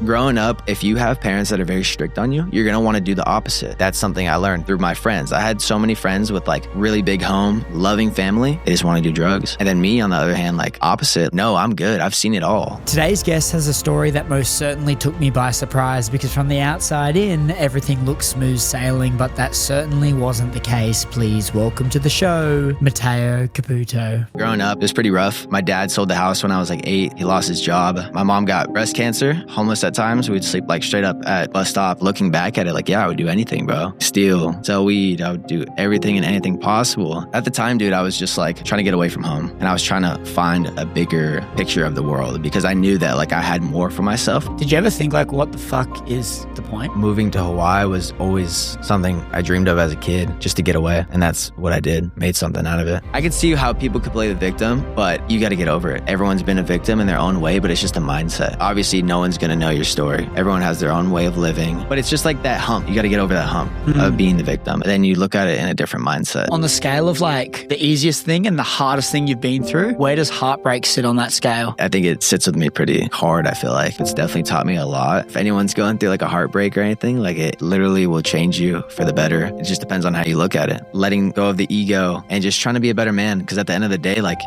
Growing up, if you have parents that are very strict on you, you're going to want to do the opposite. That's something I learned through my friends. I had so many friends with like really big home, loving family. They just want to do drugs. And then me, on the other hand, like opposite. No, I'm good. I've seen it all. Today's guest has a story that most certainly took me by surprise, because from the outside in, everything looks smooth sailing, but that certainly wasn't the case. Please welcome to the show, Mateo Caputo. Growing up, it was pretty rough. My dad sold the house when I was like 8. He lost his job. My mom got breast cancer, homeless at times. We'd sleep like straight up at bus stop. Looking back at it, like, yeah, I would do anything, bro. Steal, sell weed. I would do everything and anything possible. At the time, dude, I was just like trying to get away from home. And I was trying to find a bigger picture of the world because I knew that like I had more for myself. Did you ever think like, what the fuck is the point? Moving to Hawaii was always something I dreamed of as a kid, just to get away. And that's what I did. Made something out of it. I could see how people could play the victim, but you got to get over it. Everyone's been a victim in their own way, but it's just a mindset. Obviously, no one's going to know your story. Everyone has their own way of living, but it's just like that hump. You got to get over that hump of being the victim. And then you look at it in a different mindset. On the scale of like the easiest thing and the hardest thing you've been through, where does heartbreak sit on that scale? I think it sits with me pretty hard, I feel like. It's definitely taught me a lot. If anyone's going through like a heartbreak or anything, like it literally will change you for the better. It just depends on how you look at it. Letting go of the ego and just trying to be a better man. Because at the end of the day, like...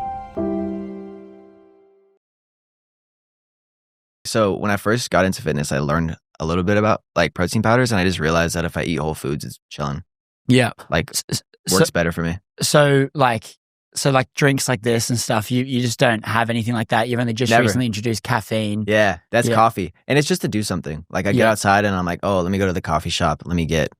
So when I first got into fitness, I learned a little bit about like protein powders, and I just realized that if I eat whole foods, it's chilling. Yeah. Like works better for me. So like drinks like this and stuff, you just don't have anything like that. You've only just recently introduced caffeine. Yeah, that's coffee. And it's just to do something. Like I get outside and I'm like, oh, let me go to the coffee shop. Let me get,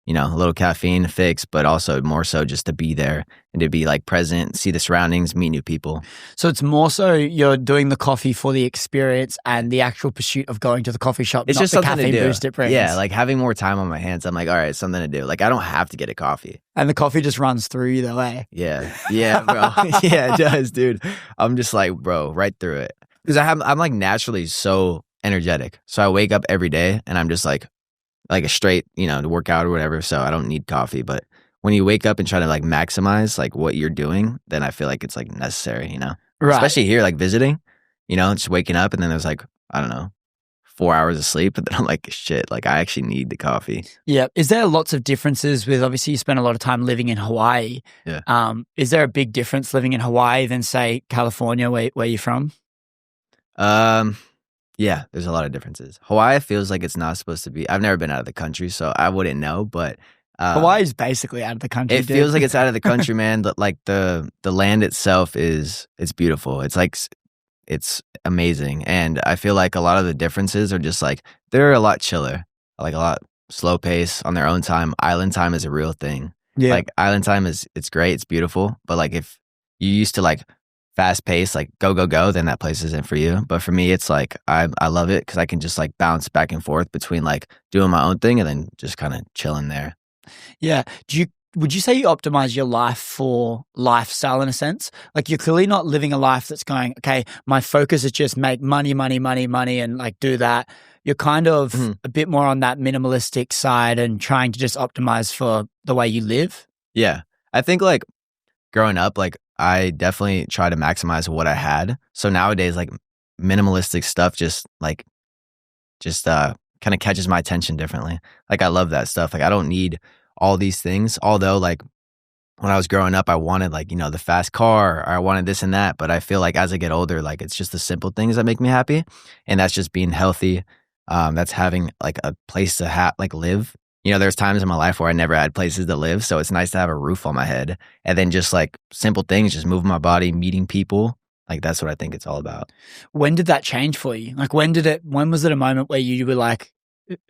a little caffeine fix, but also more so just to be there and to be like present, see the surroundings, meet new people. So it's more so you're doing the coffee for the experience and the actual pursuit of going to the coffee shop. It's not just the something caffeine to do. Boost it brings. Yeah, like having more time on my hands. I'm like, all right, it's something to do. Like I don't have to get a coffee. And the coffee just runs through you though, eh? Yeah, bro. Yeah, it does, dude. I'm just like, bro, right through it. Because I'm like naturally so energetic. So I wake up every day and I'm just like a straight, to work out or whatever. So I don't need coffee. But when you wake up and try to like maximize like what you're doing, then I feel like it's like necessary, Right. Especially here, like visiting, just waking up and then there's like, I don't know, 4 hours of sleep. But then I'm like, shit, like I actually need the coffee. Yeah. Is there lots of differences with, obviously you spent a lot of time living in Hawaii. Yeah. Is there a big difference living in Hawaii than say California where you're from? Yeah, there's a lot of differences. Hawaii feels like it's not supposed to be. I've never been out of the country, so I wouldn't know. But Hawaii is basically out of the country. It feels like it's out of the country, man. Like the land itself it's beautiful. It's like it's amazing, and I feel like a lot of the differences are just like they're a lot chiller, like a lot slow pace on their own time. Island time is a real thing. Yeah, like island time it's great, it's beautiful. But like if you used to like fast pace, like go, then that place isn't for you. But for me, it's like, I love it because I can just like bounce back and forth between like doing my own thing and then just kind of chilling there. Yeah. Would you say you optimize your life for lifestyle in a sense? Like you're clearly not living a life that's going, okay, my focus is just make money and like do that. You're kind of a bit more on that minimalistic side and trying to just optimize for the way you live. Yeah. I think like growing up, like I definitely try to maximize what I had. So nowadays, like minimalistic stuff just kind of catches my attention differently. Like I love that stuff. Like I don't need all these things. Although like when I was growing up, I wanted like, the fast car, or I wanted this and that. But I feel like as I get older, like it's just the simple things that make me happy. And that's just being healthy. That's having like a place to live. There's times in my life where I never had places to live. So it's nice to have a roof on my head. And then just like simple things, just moving my body, meeting people. Like that's what I think it's all about. When did that change for you? Like when was it a moment where you were like,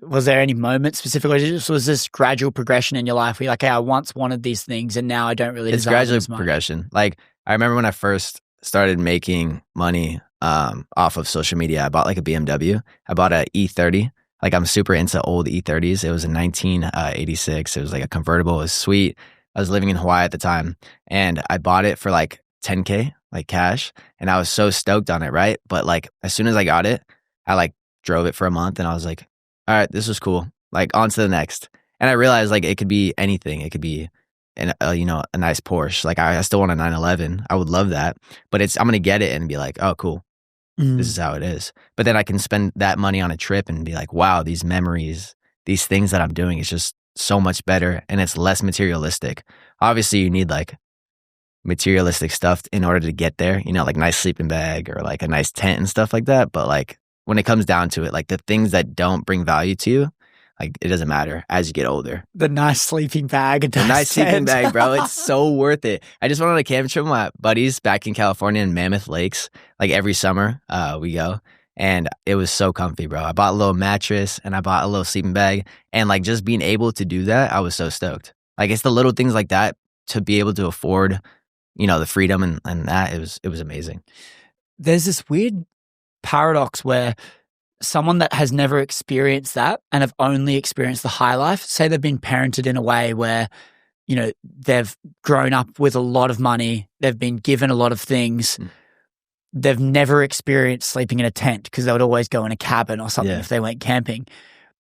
was there any moment specifically? Was this gradual progression in your life where you're like, hey, I once wanted these things and now I don't really desire them as much? It's gradual progression. Like I remember when I first started making money off of social media, I bought like a BMW. I bought a E30. Like I'm super into old E30s. It was a 1986. It was like a convertible. It was sweet. I was living in Hawaii at the time and I bought it for like $10K, like cash. And I was so stoked on it, right? But like as soon as I got it, I like drove it for a month and I was like, all right, this was cool. Like on to the next. And I realized like it could be anything. It could be a nice Porsche. Like I still want a 911. I would love that. But I'm going to get it and be like, oh, cool. This is how it is. But then I can spend that money on a trip and be like, wow, these memories, these things that I'm doing is just so much better and it's less materialistic. Obviously, you need like materialistic stuff in order to get there, you know, like nice sleeping bag or like a nice tent and stuff like that. But like when it comes down to it, like the things that don't bring value to you, like it doesn't matter as you get older. The nice sleeping bag. The nice sleeping bag, bro. It's so worth it. I just went on a camping trip with my buddies back in California in Mammoth Lakes. Like every summer we go. And it was so comfy, bro. I bought a little mattress and I bought a little sleeping bag. And like just being able to do that, I was so stoked. Like it's the little things like that to be able to afford, you know, the freedom and that it was amazing. There's this weird paradox where someone that has never experienced that and have only experienced the high life, say they've been parented in a way where, you know, they've grown up with a lot of money, they've been given a lot of things, they've never experienced sleeping in a tent because they would always go in a cabin or something if they went camping.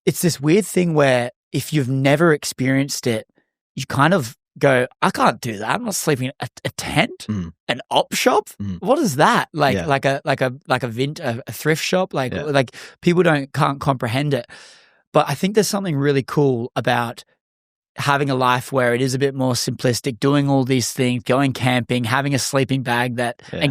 It's this weird thing where if you've never experienced it, you kind of go, I can't do that. I'm not sleeping in a tent, an op shop. What is that? Like a thrift shop. Like people can't comprehend it. But I think there's something really cool about having a life where it is a bit more simplistic, doing all these things, going camping, having a sleeping bag and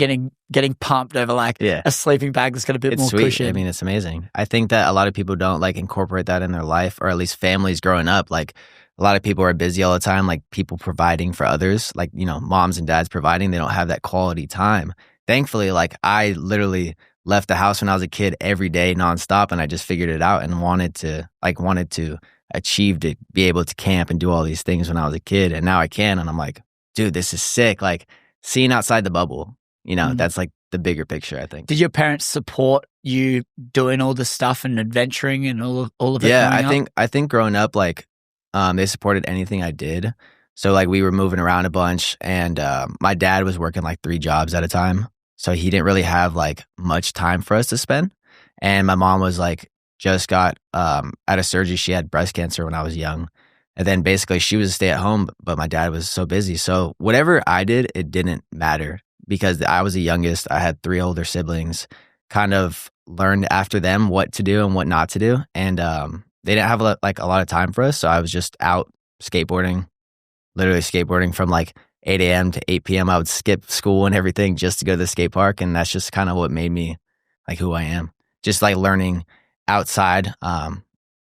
getting pumped over a sleeping bag that's got a bit more sweet. cushion. I mean, it's amazing. I think that a lot of people don't like incorporate that in their life, or at least families growing up. Like a lot of people are busy all the time, like people providing for others, like, you know, moms and dads providing, they don't have that quality time. Thankfully, like I literally left the house when I was a kid every day nonstop, and I just figured it out and wanted to achieve to be able to camp and do all these things when I was a kid. And now I can, and I'm like, dude, this is sick. Like seeing outside the bubble, you know, that's like the bigger picture, I think. Did your parents support you doing all this stuff and adventuring and all of it? Yeah, I think growing up, like, they supported anything I did. So like we were moving around a bunch, and my dad was working like 3 jobs at a time. So he didn't really have like much time for us to spend. And my mom was like, just got out of surgery. She had breast cancer when I was young. And then basically she was a stay at home, but my dad was so busy. So whatever I did, it didn't matter because I was the youngest. I had 3 older siblings, kind of learned after them what to do and what not to do. And they didn't have a lot of time for us. So I was just out skateboarding, literally skateboarding from like 8 a.m. to 8 p.m. I would skip school and everything just to go to the skate park. And that's just kind of what made me like who I am. Just like learning outside,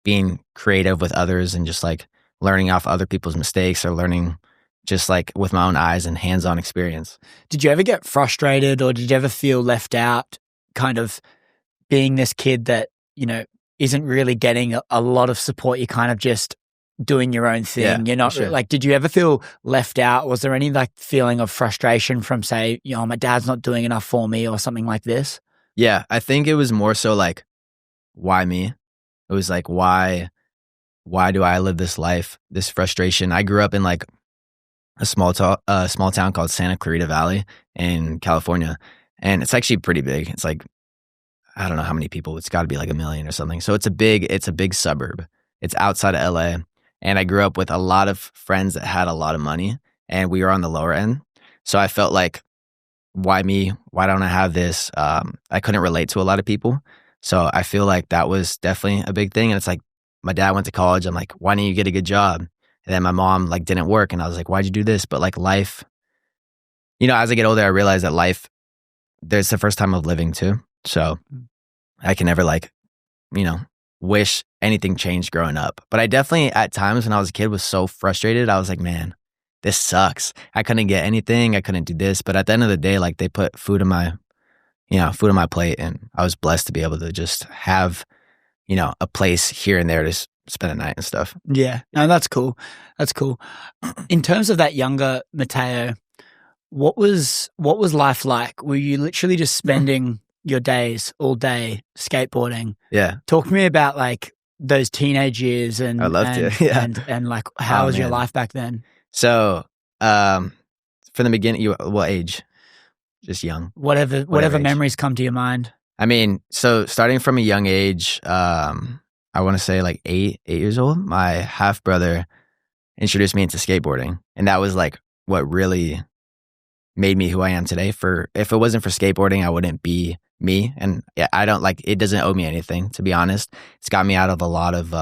being creative with others and just like learning off other people's mistakes or learning just like with my own eyes and hands-on experience. Did you ever get frustrated or did you ever feel left out kind of being this kid that, you know, isn't really getting a lot of support? You're kind of just doing your own thing. Yeah, you're not sure. like, did you ever feel left out? Was there any like feeling of frustration from say, you know, my dad's not doing enough for me or something like this? Yeah, I think it was more so like, why me? It was like, why do I live this life? This frustration. I grew up in like a small town called Santa Clarita Valley in California. And it's actually pretty big. It's like, I don't know how many people. It's got to be like 1 million or something. So it's a big suburb. It's outside of LA. And I grew up with a lot of friends that had a lot of money, and we were on the lower end. So I felt like, why me? Why don't I have this? I couldn't relate to a lot of people. So I feel like that was definitely a big thing. And it's like, my dad went to college. I'm like, why didn't you get a good job? And then my mom like didn't work. And I was like, why'd you do this? But like life, you know, as I get older, I realize that life, there's the first time of living too. So I can never like, you know, wish anything changed growing up. But I definitely at times when I was a kid was so frustrated. I was like, man, this sucks. I couldn't get anything. I couldn't do this. But at the end of the day, like they put food on my plate, and I was blessed to be able to just have, you know, a place here and there to spend a night and stuff. Yeah, no, that's cool. That's cool. In terms of that younger Mateo, what was life like? Were you literally just spending your days all day skateboarding? Yeah. Talk to me about like those teenage years and I'd love to. Yeah. and like how was your life back then? So, from the beginning, what age? Just young. Whatever age. memories come to your mind. I mean, so starting from a young age, I want to say like 8 years old, my half brother introduced me into skateboarding. And that was like what really made me who I am today. If it wasn't for skateboarding, I wouldn't be me. And yeah, I don't like, it doesn't owe me anything, to be honest. It's got me out of a lot of,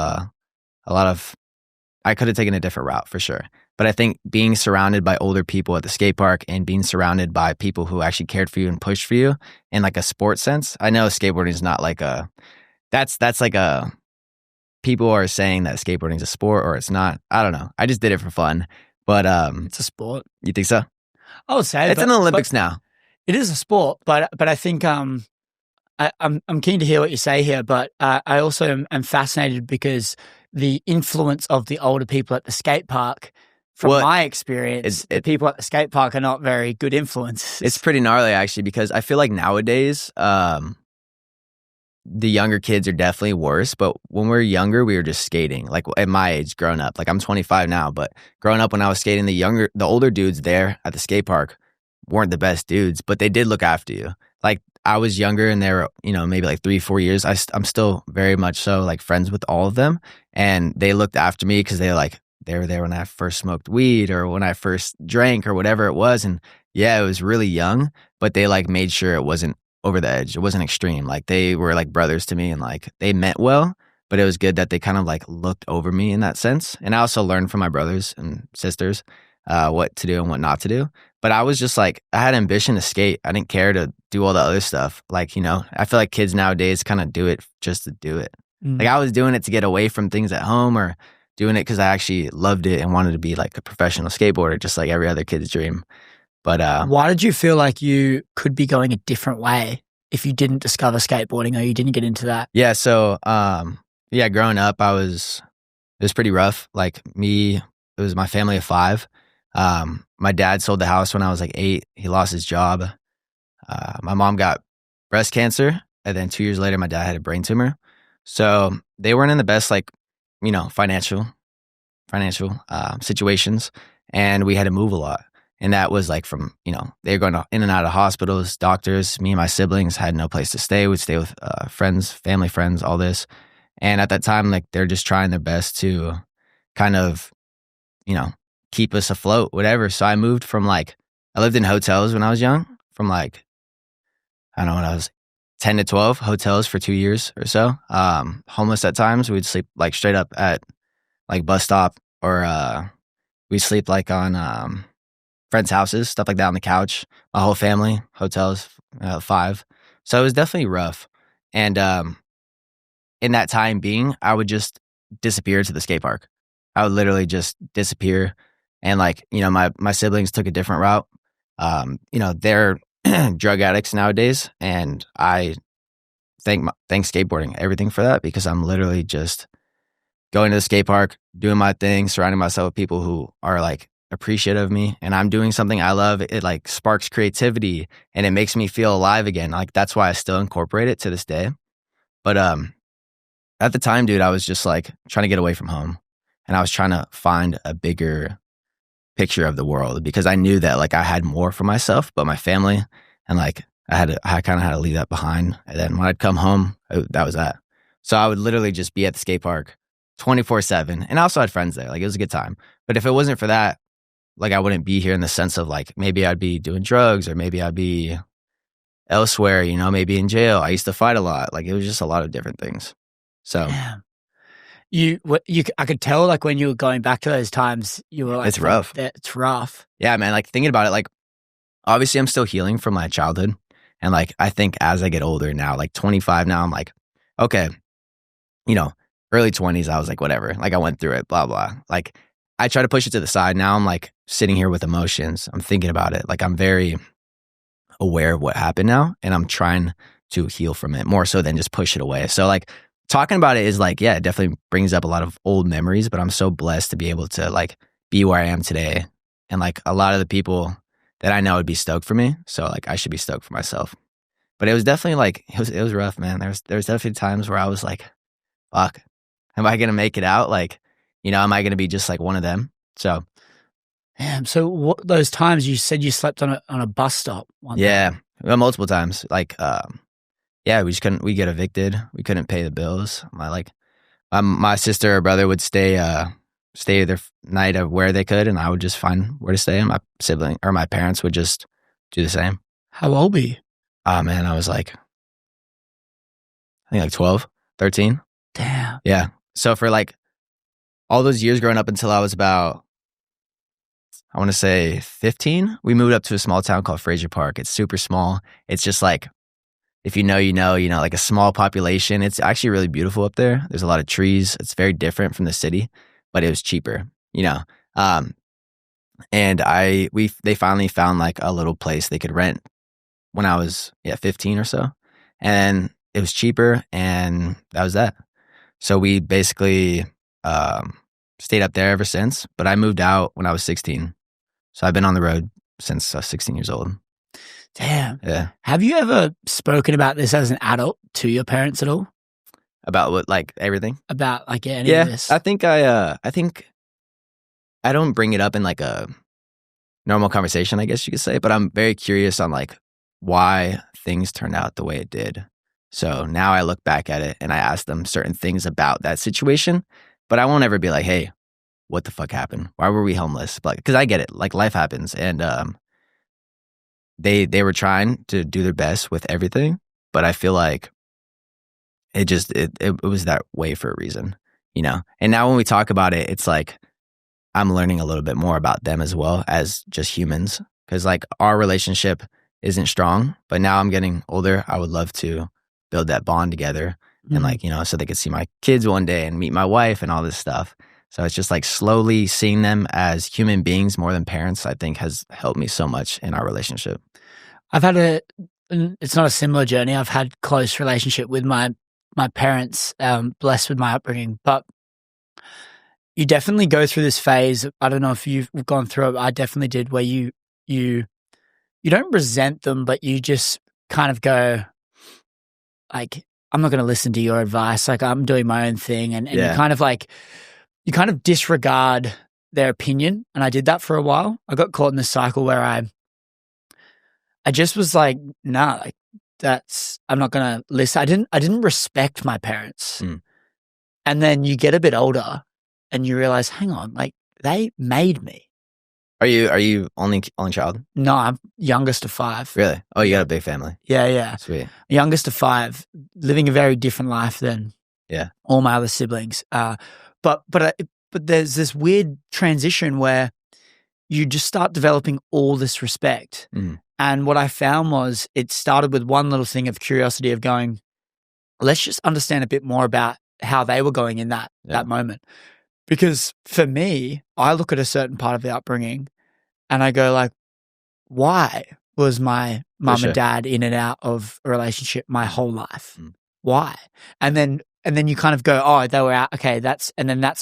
I could have taken a different route for sure. But I think being surrounded by older people at the skate park and being surrounded by people who actually cared for you and pushed for you in like a sports sense. I know skateboarding is not like that's like people are saying that skateboarding is a sport or it's not. I don't know. I just did it for fun. But It's a sport. you think so? I would say It's in the Olympics now. It is a sport, but I think I'm keen to hear what you say here, but I also am fascinated because the influence of the older people at the skate park, from my experience, the people at the skate park are not very good influences. It's pretty gnarly actually, because I feel like nowadays the younger kids are definitely worse. But when we were younger, we were just skating. Like at my age, growing up, like I'm 25 now, but growing up when I was skating, the older dudes there at the skate park weren't the best dudes, but they did look after you. Like I was younger and they were, maybe like 3-4 years. I'm still very much so like friends with all of them. And they looked after me because they were there when I first smoked weed or when I first drank or whatever it was. And yeah, it was really young, but they like made sure it wasn't over the edge. It wasn't extreme. Like they were like brothers to me and like they meant well, but it was good that they kind of like looked over me in that sense. And I also learned from my brothers and sisters what to do and what not to do. But I was just like, I had ambition to skate. I didn't care to do all the other stuff. Like, I feel like kids nowadays kind of do it just to do it. Like I was doing it to get away from things at home or doing it because I actually loved it and wanted to be like a professional skateboarder, just like every other kid's dream. But why did you feel like you could be going a different way if you didn't discover skateboarding or you didn't get into that? Yeah. So, growing up, it was pretty rough. Like it was my family of 5. My dad sold the house when I was like 8. He lost his job. My mom got breast cancer. And then 2 years later, my dad had a brain tumor. So they weren't in the best, like, financial situations. And we had to move a lot. And that was like from, they were going in and out of hospitals, doctors. Me and my siblings had no place to stay. We'd stay with friends, family friends, all this. And at that time, like they're just trying their best to kind of, keep us afloat, whatever. So I moved from I lived in hotels when I was young, from I don't know, when I was 10 to 12, hotels for 2 years or so. Homeless at times. We'd sleep like straight up at like bus stop or we'd sleep like on friends' houses, stuff like that on the couch. My whole family, hotels, 5. So it was definitely rough. And in that time being, I would just disappear to the skate park. I would literally just disappear. And my siblings took a different route. They're drug addicts nowadays. And I thank skateboarding, everything for that, because I'm literally just going to the skate park, doing my thing, surrounding myself with people who are like appreciative of me, and I'm doing something I love. It like sparks creativity and it makes me feel alive again. Like that's why I still incorporate it to this day. But at the time, dude, I was just like trying to get away from home, and I was trying to find a bigger picture of the world, because I knew that like I had more for myself, but my family, and like I kind of had to leave that behind. And then when I'd come home, that was that. So I would literally just be at the skate park 24/7, and I also had friends there. Like it was a good time. But if it wasn't for that, like I wouldn't be here, in the sense of like maybe I'd be doing drugs or maybe I'd be elsewhere, maybe in jail. I used to fight a lot. Like it was just a lot of different things. So I could tell like when you were going back to those times, you were like, it's rough. It's rough. Yeah, man. Like thinking about it, like obviously I'm still healing from my childhood. And like I think as I get older now, like 25 now, I'm like, okay, early 20s, I was like, whatever. Like I went through it, blah, blah. Like I try to push it to the side. Now I'm like sitting here with emotions. I'm thinking about it. Like I'm very aware of what happened now, and I'm trying to heal from it more so than just push it away. So like talking about it is like, yeah, it definitely brings up a lot of old memories, but I'm so blessed to be able to like be where I am today. And like a lot of the people that I know would be stoked for me. So like I should be stoked for myself. But it was definitely like, it was rough, man. There was definitely times where I was like, fuck, am I going to make it out? Like, am I going to be just like one of them? So, damn. So those times you said you slept on a bus stop? Yeah, well, multiple times. Like, yeah, we just couldn't. We get evicted. We couldn't pay the bills. My sister or brother would stay their night of where they could, and I would just find where to stay. And my sibling or my parents would just do the same. How old were you? Oh man, I was like I think like 12, 13. Damn. Yeah. So for like all those years growing up until I was about, I want to say 15, we moved up to a small town called Fraser Park. It's super small. It's just like, if you know, like a small population. It's actually really beautiful up there. There's a lot of trees. It's very different from the city, but it was cheaper, and they finally found like a little place they could rent when I was 15 or so. And it was cheaper, and that was that. So we basically stayed up there ever since, but I moved out when I was 16. So I've been on the road since I was 16 years old. Damn. Yeah. Have you ever spoken about this as an adult to your parents at all? About what, like everything? About like any of this? I think I don't bring it up in like a normal conversation, I guess you could say, but I'm very curious on like why things turned out the way it did. So now I look back at it and I ask them certain things about that situation, but I won't ever be like, hey, what the fuck happened? Why were we homeless? Like, because I get it, like life happens, and they were trying to do their best with everything, but I feel like it was that way for a reason, And now when we talk about it, it's like I'm learning a little bit more about them as well as just humans, because like our relationship isn't strong, but now I'm getting older. I would love to build that bond together, and like, so they could see my kids one day and meet my wife and all this stuff. So it's just like slowly seeing them as human beings more than parents, I think has helped me so much in our relationship. I've had it's not a similar journey. I've had close relationship with my parents, blessed with my upbringing, but you definitely go through this phase. I don't know if you've gone through it. I definitely did, where you don't resent them, but you just kind of go like, I'm not going to listen to your advice. Like, I'm doing my own thing. And you kind of disregard their opinion. And I did that for a while. I got caught in this cycle where I just was like, nah, like I'm not going to listen. I didn't respect my parents. And then you get a bit older and you realize, hang on, like they made me. Are you only child? No, I'm youngest of 5. Really? Oh, you got a big family. Yeah. Sweet. Youngest of 5, living a very different life than all my other siblings. But there's this weird transition where you just start developing all this respect. And what I found was it started with one little thing of curiosity of going, let's just understand a bit more about how they were going in that moment. Because for me, I look at a certain part of the upbringing and I go like, why was my mum and dad in and out of a relationship my whole life? Why? And then you kind of go, oh, they were out. Okay, that's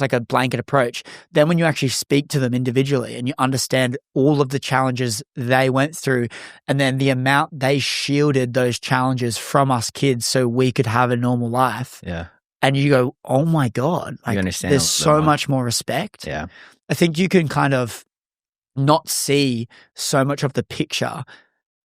like a blanket approach. Then when you actually speak to them individually and you understand all of the challenges they went through, and then the amount they shielded those challenges from us kids so we could have a normal life. Yeah. And you go, oh my God, like there's so much more respect. Yeah. I think you can kind of not see so much of the picture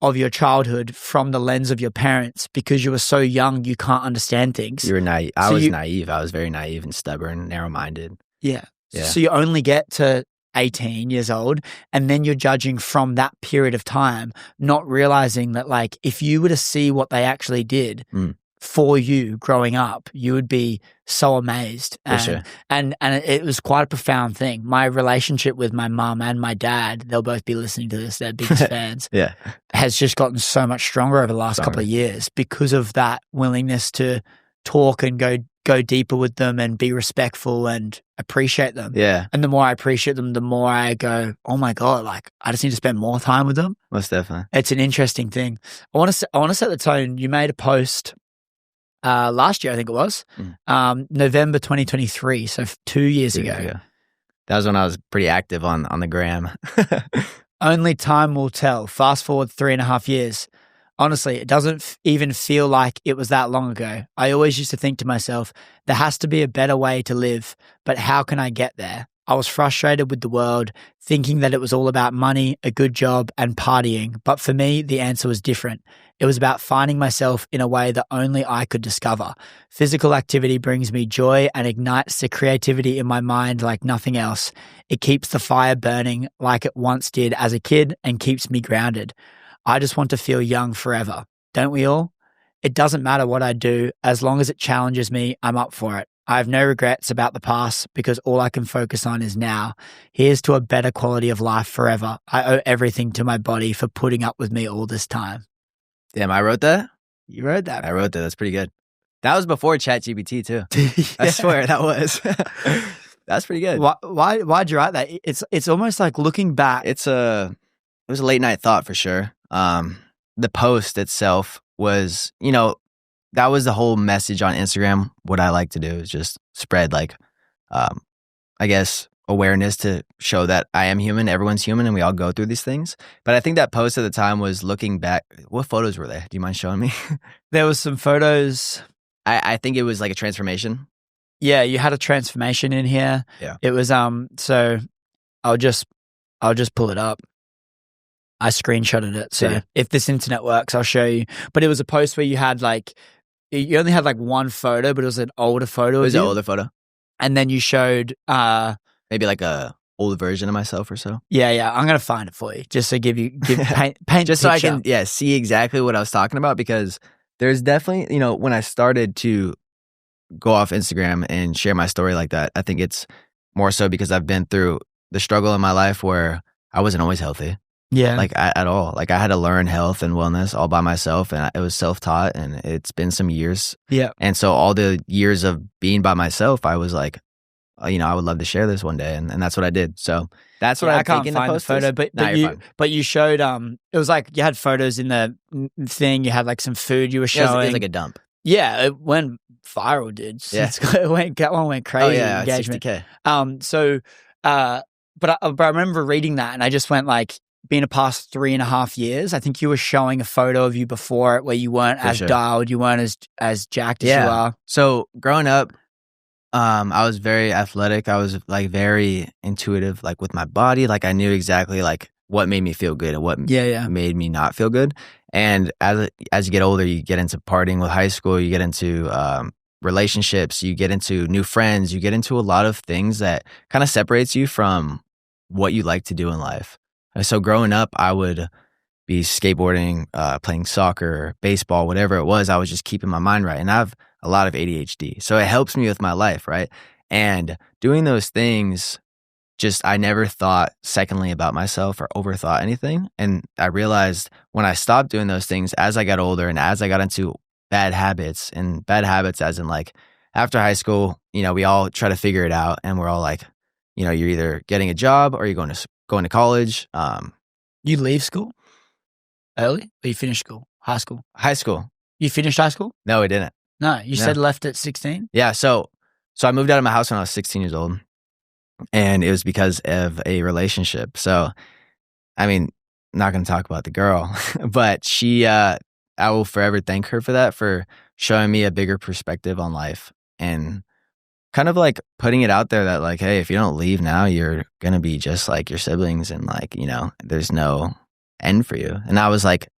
of your childhood from the lens of your parents because you were so young, you can't understand things. You were naive. I was naive. I was very naive and stubborn, narrow-minded. Yeah. So you only get to 18 years old and then you're judging from that period of time, not realizing that like if you were to see what they actually did for you growing up, you would be so amazed. And it was quite a profound thing. My relationship with my mum and my dad, they'll both be listening to this, they're biggest fans, has just gotten so much stronger over the last couple of years because of that willingness to talk and go deeper with them and be respectful and appreciate them. Yeah. And the more I appreciate them, the more I go, oh my God, like I just need to spend more time with them. Most definitely. It's an interesting thing. I want to set the tone. You made a post last year, I think it was, November 2023, so 2 years ago. That was when I was pretty active on the gram. Only time will tell. Fast forward 3.5 years. Honestly, it doesn't even feel like it was that long ago. I always used to think to myself, there has to be a better way to live, but how can I get there? I was frustrated with the world, thinking that it was all about money, a good job, and partying. But for me, the answer was different. It was about finding myself in a way that only I could discover. Physical activity brings me joy and ignites the creativity in my mind like nothing else. It keeps the fire burning like it once did as a kid and keeps me grounded. I just want to feel young forever. Don't we all? It doesn't matter what I do. As long as it challenges me, I'm up for it. I have no regrets about the past because all I can focus on is now. Here's to a better quality of life forever. I owe everything to my body for putting up with me all this time. Damn, I wrote that? You wrote that. I wrote that. That's pretty good. That was before ChatGPT too. I swear that was. That's pretty good. Why'd you write that? It's almost like looking back. It was a late night thought for sure. The post itself was, that was the whole message on Instagram. What I like to do is just spread like, I guess, awareness to show that I am human, everyone's human, and we all go through these things. But I think that post at the time was looking back. What photos were they? Do you mind showing me? There was some photos. I think it was like a transformation. Yeah, you had a transformation in here. Yeah. It was so I'll just pull it up. I screenshotted it. So if this internet works, I'll show you. But it was a post where you had you only had like one photo, but it was an older photo. It was an older photo. And then you showed maybe like a old version of myself or so. Yeah. I'm gonna find it for you just to paint just so I can see exactly what I was talking about, because there's definitely, when I started to go off Instagram and share my story like that, I think it's more so because I've been through the struggle in my life where I wasn't always healthy. Yeah. Like at all. Like I had to learn health and wellness all by myself, and it was self-taught, and it's been some years. Yeah. And so all the years of being by myself, I was like, I would love to share this one day. And that's what I did. So that's what I can't find the photo, but you showed, it was like you had photos in the thing. You had like some food you were showing. It was like a dump. Yeah. It went viral, dude. Yeah. That one went crazy. Oh yeah. Engagement. 60K. But I remember reading that and I just went like, being a past 3.5 years, I think you were showing a photo of you before it where you weren't as dialed, you weren't as jacked as you are. So growing up, I was very athletic. I was like very intuitive, like with my body. Like I knew exactly like what made me feel good and what made me not feel good. And as you get older, you get into partying with high school, you get into relationships, you get into new friends, you get into a lot of things that kind of separates you from what you like to do in life. So growing up, I would be skateboarding, playing soccer, baseball, whatever it was. I was just keeping my mind right. And I have a lot of ADHD. So it helps me with my life, right? And doing those things, I never thought secondly about myself or overthought anything. And I realized when I stopped doing those things as I got older and as I got into bad habits, and bad habits as in like after high school, we all try to figure it out, and we're all like, you're either getting a job or you're going to college. You leave school early, or you finished school? High school? High school. You finished high school? No, I didn't. No, you said left at 16? Yeah, so I moved out of my house when I was 16 years old, and it was because of a relationship. So, I mean, not going to talk about the girl, but she, I will forever thank her for that, for showing me a bigger perspective on life and kind of like putting it out there that like, hey, if you don't leave now, you're going to be just like your siblings, and like, there's no end for you. And I was like,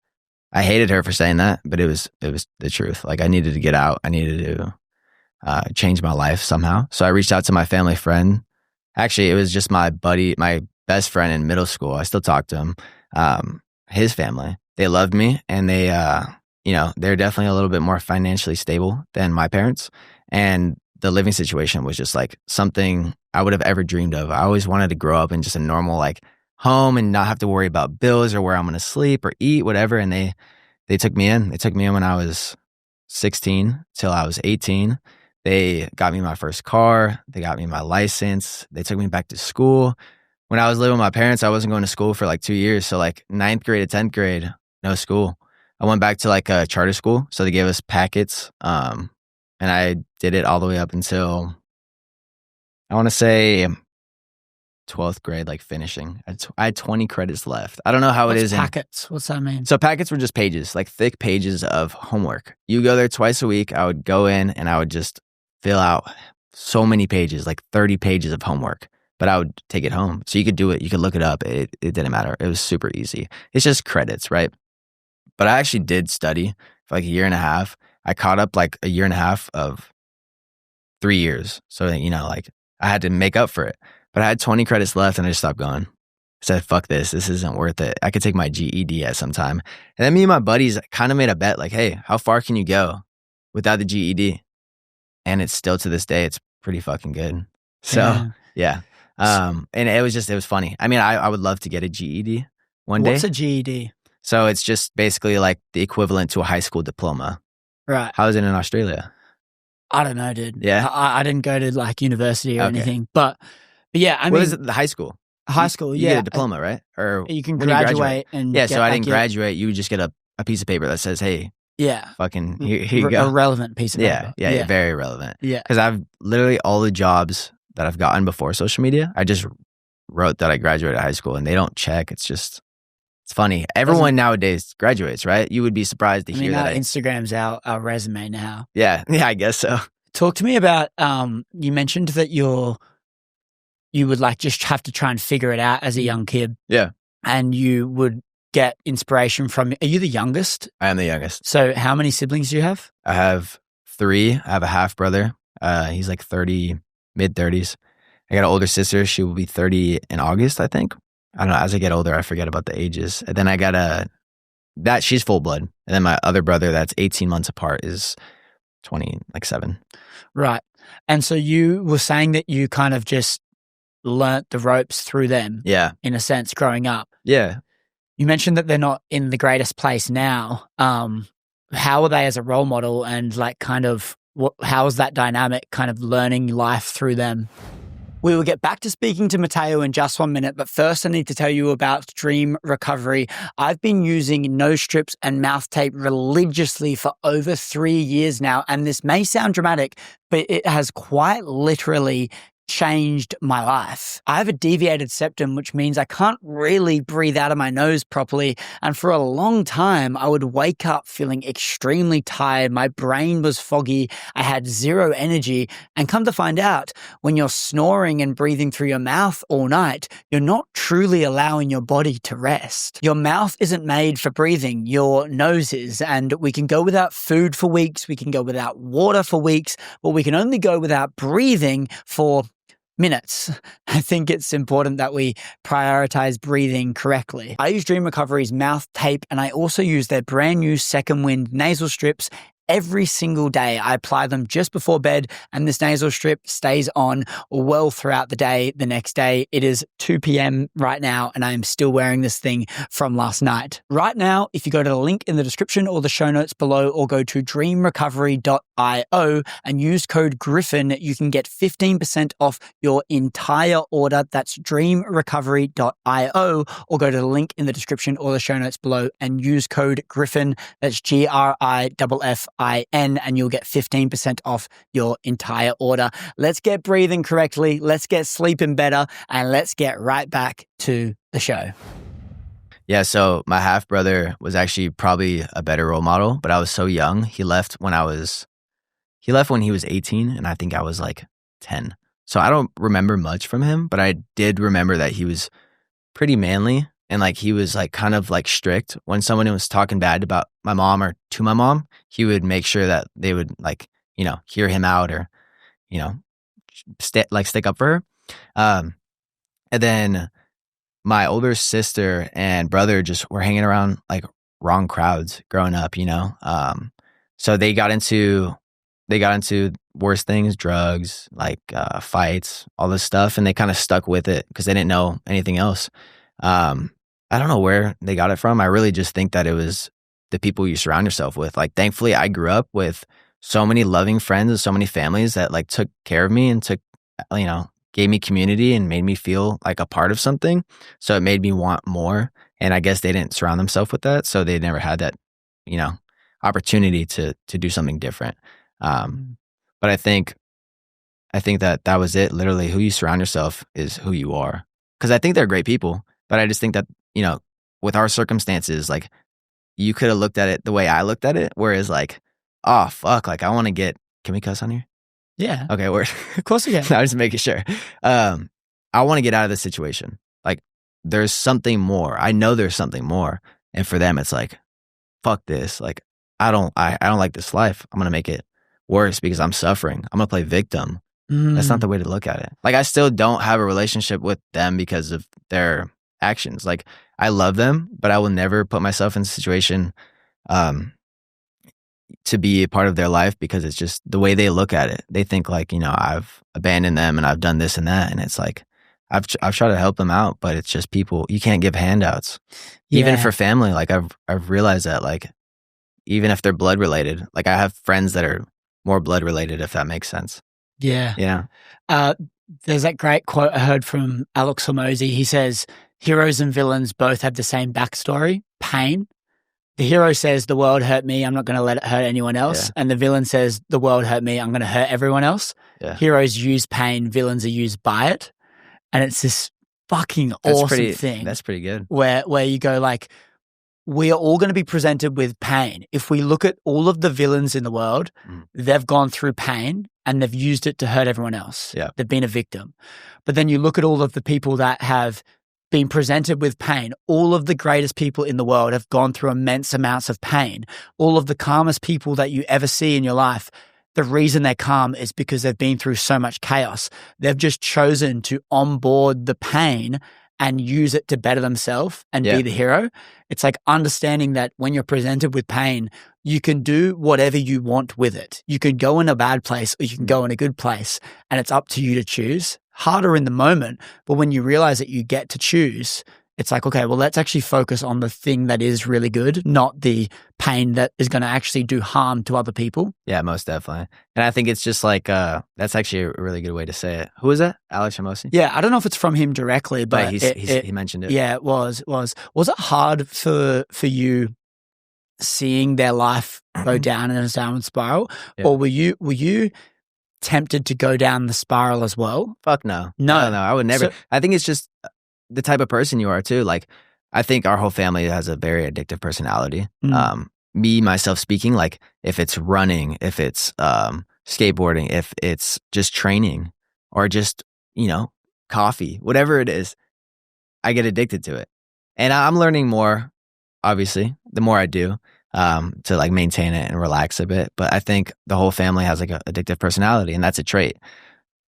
I hated her for saying that, but it was the truth. Like I needed to get out. I needed to change my life somehow. So I reached out to my family friend. Actually, it was just my buddy, my best friend in middle school. I still talk to him. His family, they loved me, and they, they're definitely a little bit more financially stable than my parents. And the living situation was just like something I would have ever dreamed of. I always wanted to grow up in just a normal like home and not have to worry about bills or where I'm going to sleep or eat, whatever. And they took me in. They took me in when I was 16 till I was 18. They got me my first car. They got me my license. They took me back to school. When I was living with my parents, I wasn't going to school for like 2 years. So like 9th grade to 10th grade, no school. I went back to like a charter school. So they gave us packets. And I did it all the way up until, I want to say 12th grade, like finishing. I had 20 credits left. I don't know how it is. Packets? What's that mean? So packets were just pages, like thick pages of homework. You go there twice a week. I would go in and I would just fill out so many pages, like 30 pages of homework. But I would take it home. So you could do it. You could look it up. It didn't matter. It was super easy. It's just credits, right? But I actually did study for like a year and a half. I caught up like a year and a half of 3 years. So, like I had to make up for it. But I had 20 credits left and I just stopped going. said, fuck this. This isn't worth it. I could take my GED at some time. And then me and my buddies kind of made a bet like, hey, how far can you go without the GED? And it's still to this day, it's pretty fucking good. So, yeah. And it was funny. I mean, I would love to get a GED one day. What's a GED? So it's just basically like the equivalent to a high school diploma. Right. How is it in Australia? I don't know, dude. Yeah. I didn't go to like university or anything, but yeah, I mean. What is it? The high school? High school, you yeah. get a diploma, right? Or you can when graduate and yeah. So I didn't graduate. You would just get a piece of paper that says, "Hey, fucking here you go." A relevant piece of paper. Yeah, very relevant. Yeah, because I've literally all the jobs that I've gotten before social media, I just wrote that I graduated high school, and they don't check. It's funny. Everyone nowadays graduates, right? You would be surprised to hear that. Instagram's our resume now. Yeah, I guess so. Talk to me about. You mentioned that you would like just have to try and figure it out as a young kid. Yeah. And you would get inspiration from, are you the youngest? I am the youngest. So how many siblings do you have? I have 3. I have a half brother. He's like 30, mid-30s. I got an older sister. She will be 30 in August, I think. I don't know. As I get older, I forget about the ages. And then I got she's full blood. And then my other brother that's 18 months apart is 27. Right. And so you were saying that you kind of just learnt the ropes through them. Yeah. In a sense, growing up. Yeah. You mentioned that they're not in the greatest place now. How are they as a role model, and like kind of how is that dynamic kind of learning life through them? We will get back to speaking to Mateo in just 1 minute, but first I need to tell you about Dream Recovery. I've been using nose strips and mouth tape religiously for over 3 years now, and this may sound dramatic, but it has quite literally changed my life. I have a deviated septum, which means I can't really breathe out of my nose properly. And for a long time, I would wake up feeling extremely tired. My brain was foggy. I had zero energy. And come to find out, when you're snoring and breathing through your mouth all night, you're not truly allowing your body to rest. Your mouth isn't made for breathing. Your nose is. And we can go without food for weeks. We can go without water for weeks, but we can only go without breathing for minutes. I think it's important that we prioritize breathing correctly. I use Dream Recovery's mouth tape, and I also use their brand new Second Wind nasal strips. Every single day, I apply them just before bed, and this nasal strip stays on well throughout the day. The next day, it is 2 p.m. right now, and I am still wearing this thing from last night. Right now, if you go to the link in the description or the show notes below, or go to dreamrecovery.io and use code Griffin, you can get 15% off your entire order. That's dreamrecovery.io, or go to the link in the description or the show notes below and use code Griffin. That's GRIFFIN, and you'll get 15% off your entire order. Let's get breathing correctly, let's get sleeping better, and let's get right back to the show. Yeah, so my half brother was actually probably a better role model, but I was so young. He left when he was 18, and I think I was like 10. So I don't remember much from him, but I did remember that he was pretty manly. And like he was like kind of like strict. When someone was talking bad about my mom or to my mom, he would make sure that they would like, hear him out, or, stick up for her. And then my older sister and brother just were hanging around like wrong crowds growing up, So they got into worse things, drugs, like fights, all this stuff. And they kind of stuck with it because they didn't know anything else. I don't know where they got it from. I really just think that it was the people you surround yourself with. Like, thankfully, I grew up with so many loving friends and so many families that like took care of me and gave me community and made me feel like a part of something. So it made me want more. And I guess they didn't surround themselves with that. So they never had that, opportunity to do something different. But I think that was it. Literally, who you surround yourself is who you are. Because I think they're great people. But I just think that, with our circumstances, like you could have looked at it the way I looked at it, whereas like, oh, fuck, like I want to get, can we cuss on here? Yeah. Okay, word. Of course we can. I was just making sure. I want to get out of this situation. Like there's something more. I know there's something more. And for them, it's like, fuck this. Like I don't like this life. I'm going to make it worse because I'm suffering. I'm going to play victim. That's not the way to look at it. Like I still don't have a relationship with them because of their actions. Like I love them, but I will never put myself in a situation to be a part of their life because it's just the way they look at it. They think like, I've abandoned them and I've done this and that. And it's like, I've tried to help them out, but it's just people, you can't give handouts. Even for family. Like I've realized that, like, even if they're blood related, like I have friends that are more blood related, if that makes sense. Yeah. Yeah. There's that great quote I heard from Alex Hormozy. He says, heroes and villains both have the same backstory, pain. The hero says, the world hurt me, I'm not going to let it hurt anyone else. Yeah. And the villain says, the world hurt me, I'm going to hurt everyone else. Yeah. Heroes use pain, villains are used by it. And it's this fucking awesome thing. That's pretty good. Where you go like, we are all going to be presented with pain. If we look at all of the villains in the world, they've gone through pain and they've used it to hurt everyone else. Yeah. They've been a victim. But then you look at all of the people that have been presented with pain. All of the greatest people in the world have gone through immense amounts of pain. All of the calmest people that you ever see in your life, the reason they're calm is because they've been through so much chaos. They've just chosen to onboard the pain and use it to better themselves and be the hero. It's like understanding that when you're presented with pain, you can do whatever you want with it. You can go in a bad place or you can go in a good place, and it's up to you to choose. Harder in the moment, but when you realize that you get to choose, it's like, okay, well, let's actually focus on the thing that is really good, not the pain that is going to actually do harm to other people. Yeah, most definitely. And I think it's just like, that's actually a really good way to say it. Who was that? Alex Hormozy? Yeah, I don't know if it's from him directly, but he mentioned it. Yeah, it was. Was it hard for you seeing their life go down in a downward spiral? Yeah. Or were you tempted to go down the spiral as well? Fuck no. No, I would never. I think it's just the type of person you are too. Like, I think our whole family has a very addictive personality. Me, myself speaking, like if it's running, if it's skateboarding, if it's just training or just, coffee, whatever it is, I get addicted to it. And I'm learning more, obviously, the more I do, to like maintain it and relax a bit. But I think the whole family has like an addictive personality, and that's a trait.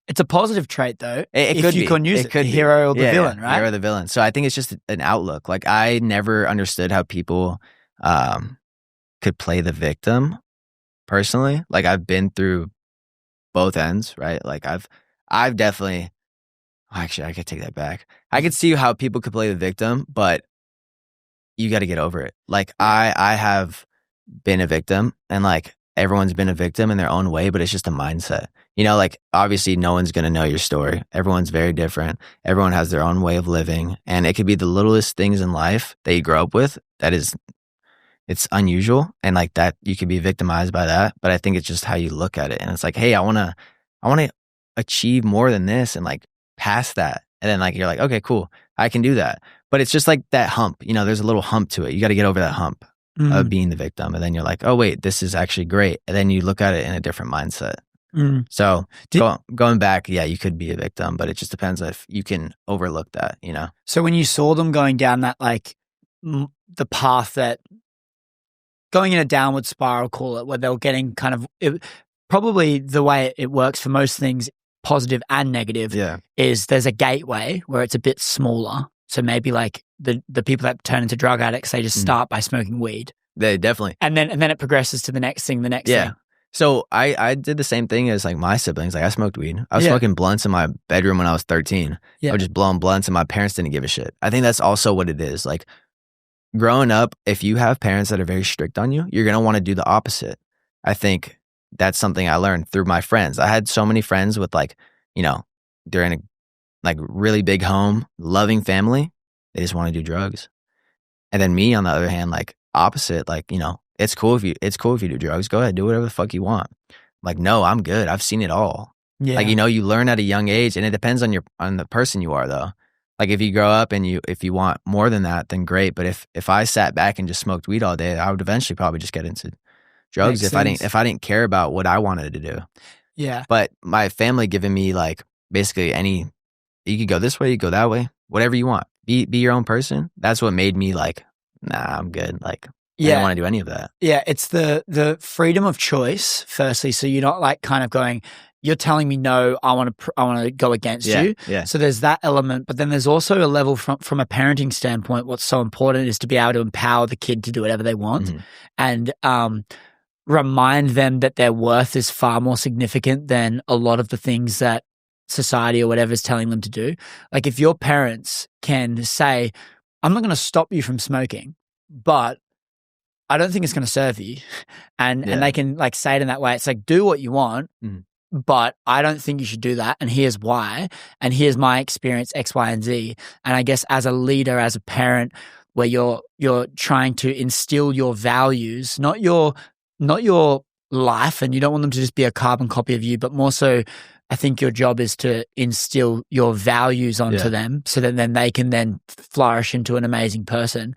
It's a positive trait, though. It if could you be. can use It it, could the be. hero or the villain, right? Hero or the villain. So I think it's just an outlook. Like I never understood how people could play the victim personally. Like I've been through both ends, right? Like I've definitely, actually I could take that back. I could see how people could play the victim, but you got to get over it. Like I have been a victim, and like everyone's been a victim in their own way, but it's just a mindset. Like obviously no one's going to know your story. Everyone's very different. Everyone has their own way of living. And it could be the littlest things in life that you grow up with it's unusual. And like that, you could be victimized by that. But I think it's just how you look at it. And it's like, hey, I want to achieve more than this and like past that. And then like, you're like, okay, cool, I can do that. But it's just like that hump, there's a little hump to it. You got to get over that hump of being the victim. And then you're like, oh wait, this is actually great. And then you look at it in a different mindset. So going back, yeah, you could be a victim, but it just depends if you can overlook that, So when you saw them going down that, like the path that going in a downward spiral, call it, where they were getting kind of, probably the way it works for most things, positive and negative, is there's a gateway where it's a bit smaller. So maybe like the people that turn into drug addicts, they just start by smoking weed. They definitely. And then it progresses to the next thing, thing. So I did the same thing as like my siblings. Like I smoked weed. I was smoking blunts in my bedroom when I was 13. I was just blowing blunts and my parents didn't give a shit. I think that's also what it is. Like growing up, if you have parents that are very strict on you, you're going to want to do the opposite. I think that's something I learned through my friends. I had so many friends with like, they're in a like really big home, loving family. They just want to do drugs. And then me, on the other hand, like opposite, like, it's cool if you do drugs. Go ahead, do whatever the fuck you want. I'm like, no, I'm good. I've seen it all. Yeah. Like, you learn at a young age, and it depends on the person you are though. Like if you grow up and if you want more than that, then great. But if I sat back and just smoked weed all day, I would eventually probably just get into drugs if I didn't care about what I wanted to do. Yeah. But my family giving me like basically you could go this way, you go that way, whatever you want. Be your own person. That's what made me like, nah, I'm good. Like I don't want to do any of that. Yeah, it's the freedom of choice, firstly. So you're not like kind of going, you're telling me no, I want to go against you. Yeah. So there's that element, but then there's also a level from a parenting standpoint. What's so important is to be able to empower the kid to do whatever they want, and remind them that their worth is far more significant than a lot of the things that society or whatever is telling them to do. Like if your parents can say, I'm not going to stop you from smoking, but I don't think it's going to serve you. And they can like say it in that way. It's like, do what you want, but I don't think you should do that. And here's why. And here's my experience, X, Y, and Z. And I guess as a leader, as a parent, where you're trying to instill your values, not your life, and you don't want them to just be a carbon copy of you, but more so I think your job is to instill your values onto them so that then they can then flourish into an amazing person.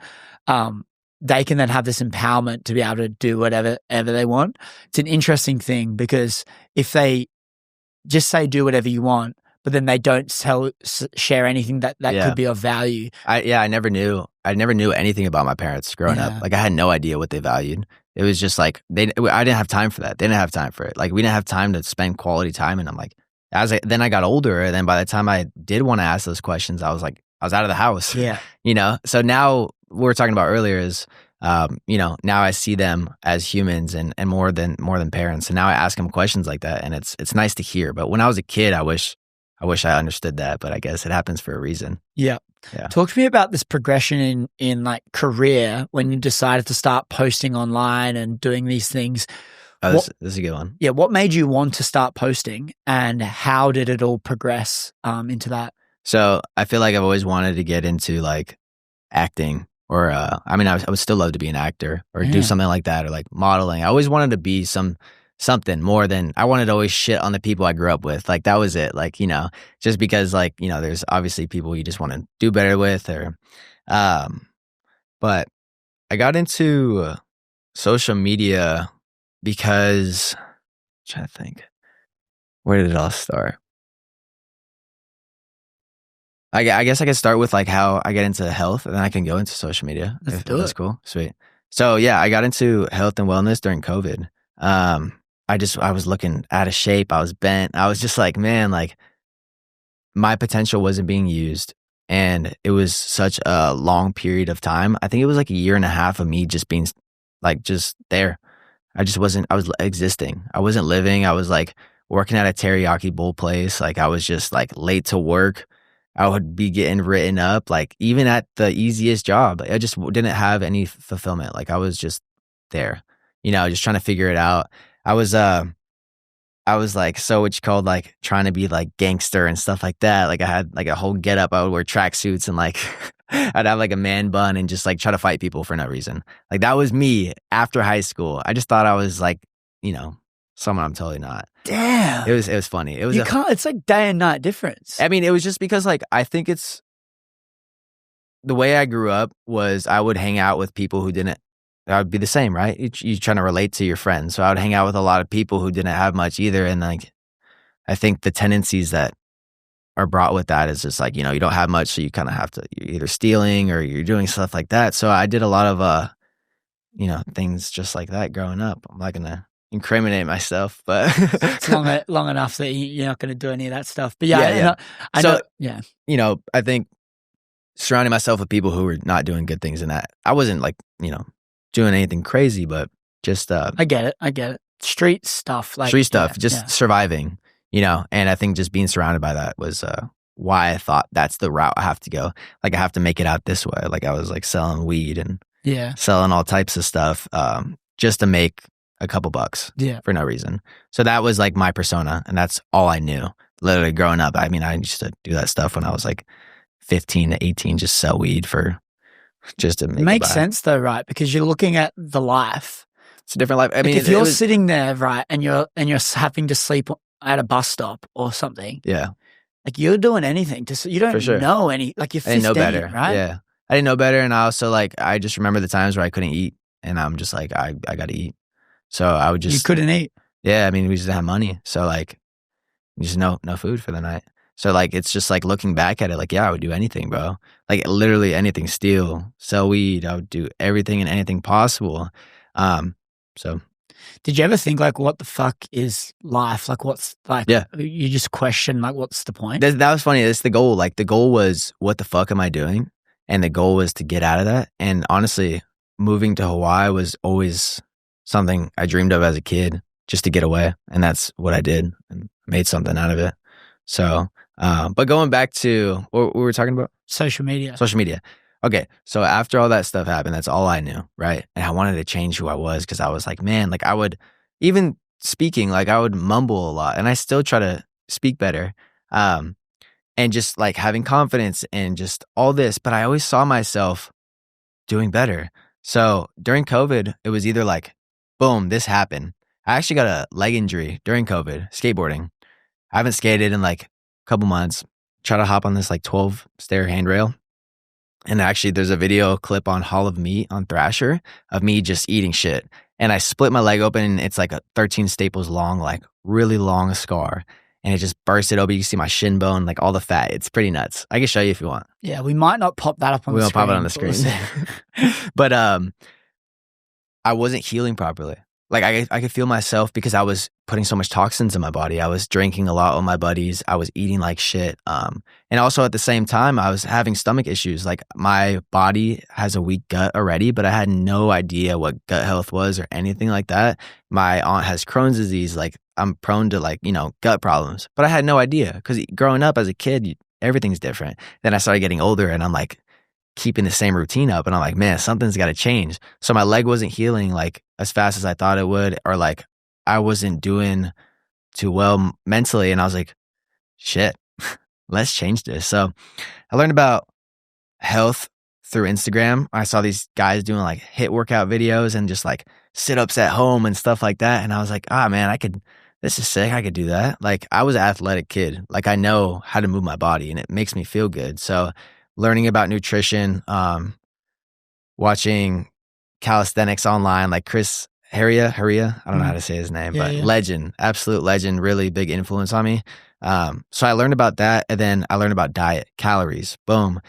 They can then have this empowerment to be able to do whatever they want. It's an interesting thing because if they just say do whatever you want, but then they don't share anything that could be of value. I never knew anything about my parents growing up. Like I had no idea what they valued. It was just like I didn't have time for that. They didn't have time for it. Like we didn't have time to spend quality time. And I'm like, then I got older, and then by the time I did want to ask those questions, I was out of the house. Yeah, So now what we were talking about earlier is, now I see them as humans and more than parents. And now I ask them questions like that, and it's nice to hear. But when I was a kid, I wish I understood that, but I guess it happens for a reason. Yeah. Talk to me about this progression in like career when you decided to start posting online and doing these things. Oh, this is a good one. Yeah. What made you want to start posting, and how did it all progress into that? So I feel like I've always wanted to get into like acting, or I would still love to be an actor or do something like that, or like modeling. I always wanted to be something more than I wanted to always shit on the people I grew up with. Like that was it. Like, just because like, there's obviously people you just want to do better with, or but I got into social media because I'm trying to think, where did it all start? I guess I could start with like how I get into health, and then I can go into social media. Let's do it. That's cool. Sweet. So yeah, I got into health and wellness during COVID. I was looking out of shape. I was bent. I was just like, man, like my potential wasn't being used. And it was such a long period of time. I think it was like a year and a half of me just being like, just there. I was existing. I wasn't living. I was like working at a teriyaki bowl place. Like I was just like late to work. I would be getting written up, like even at the easiest job. I just didn't have any fulfillment. Like I was just there, just trying to figure it out. I was like, so what you called like trying to be like gangster and stuff like that. Like I had like a whole get up. I would wear tracksuits and like I'd have like a man bun and just like try to fight people for no reason. Like that was me after high school. I just thought I was like, someone I'm totally not. Damn. It was funny. It's like day and night difference. I mean, it was just because like I think it's the way I grew up was I would hang out with people who didn't. That would be the same, right? You're trying to relate to your friends. So I would hang out with a lot of people who didn't have much either. And like, I think the tendencies that are brought with that is just like, you don't have much. So you kind of have to, you're either stealing or you're doing stuff like that. So I did a lot of, things just like that growing up. I'm not going to incriminate myself, but it's long enough that you're not going to do any of that stuff. But yeah. I know. I think surrounding myself with people who were not doing good things in that, I wasn't like, doing anything crazy, but just I get it. Street stuff, surviving, and I think just being surrounded by that was why I thought that's the route I have to go. Like I have to make it out this way. Like I was like selling weed and selling all types of stuff just to make a couple bucks for no reason. So that was like my persona, and that's all I knew. Literally growing up, I mean, I used to do that stuff when I was like 15 to 18, just sell weed for just to make it makes sense though, right? Because you're looking at the life. It's a different life. I mean, if you're sitting there, right, and you're having to sleep at a bus stop or something, like you're doing anything to, you don't know any, like you're 15, I didn't know better, right? Yeah, I didn't know better, and I also like I just remember the times where I couldn't eat, and I'm just like I got to eat, so I would just you couldn't eat. Yeah, I mean we just didn't have money, so like just no food for the night. So like it's just like looking back at it, like I would do anything, bro. Like literally anything, steal, sell weed. I would do everything and anything possible. So Did you ever think like, what the fuck is life? Like, what's like, Yeah. you just question like, what's the point? That was funny. That's the goal. Like the goal was, what the fuck am I doing? And the goal was to get out of that. And honestly, moving to Hawaii was always something I dreamed of as a kid, just to get away. And that's what I did and made something out of it. So, but going back to what we were talking about? Social media. Social media. Okay. So after all that stuff happened, that's all I knew. Right. And I wanted to change who I was, because I was like, man, like I would, even speaking, like I would mumble a lot, and I still try to speak better. And just like having confidence and just all this, but I always saw myself doing better. So during COVID, it was either like, boom, this happened. I actually got a leg injury during COVID, skateboarding. I haven't skated in like a couple months. Try to hop on this like 12-stair handrail. And actually there's a video clip on Hall of Meat on Thrasher of me just eating shit. And I split my leg open, and it's like a 13 staples long, like really long scar. And it just bursted open. You can see my shin bone, like all the fat. It's pretty nuts. I can show you if you want. Yeah, we might not pop that up on the screen. We won't pop it on the screen. But I wasn't healing properly. Like I could feel myself, because I was putting so much toxins in my body. I was drinking a lot with my buddies. I was eating like shit. And also at the same time, I was having stomach issues. Like my body has a weak gut already, but I had no idea what gut health was or anything like that. My aunt has Crohn's disease. Like I'm prone to like, gut problems, but I had no idea, because growing up as a kid, everything's different. Then I started getting older, and I'm like keeping the same routine up, and I'm like, man, something's got to change. So my leg wasn't healing like as fast as I thought it would, or like I wasn't doing too well mentally. And I was like, shit, let's change this. So I learned about health through Instagram. I saw these guys doing like HIIT workout videos and just like sit-ups at home and stuff like that. And I was like, man, this is sick. I could do that. Like I was an athletic kid. Like I know how to move my body, and it makes me feel good. So learning about nutrition, watching calisthenics online, like Chris Heria, I don't know how to say his name, but legend, absolute legend, really big influence on me. So I learned about that, and then I learned about diet, calories, boom.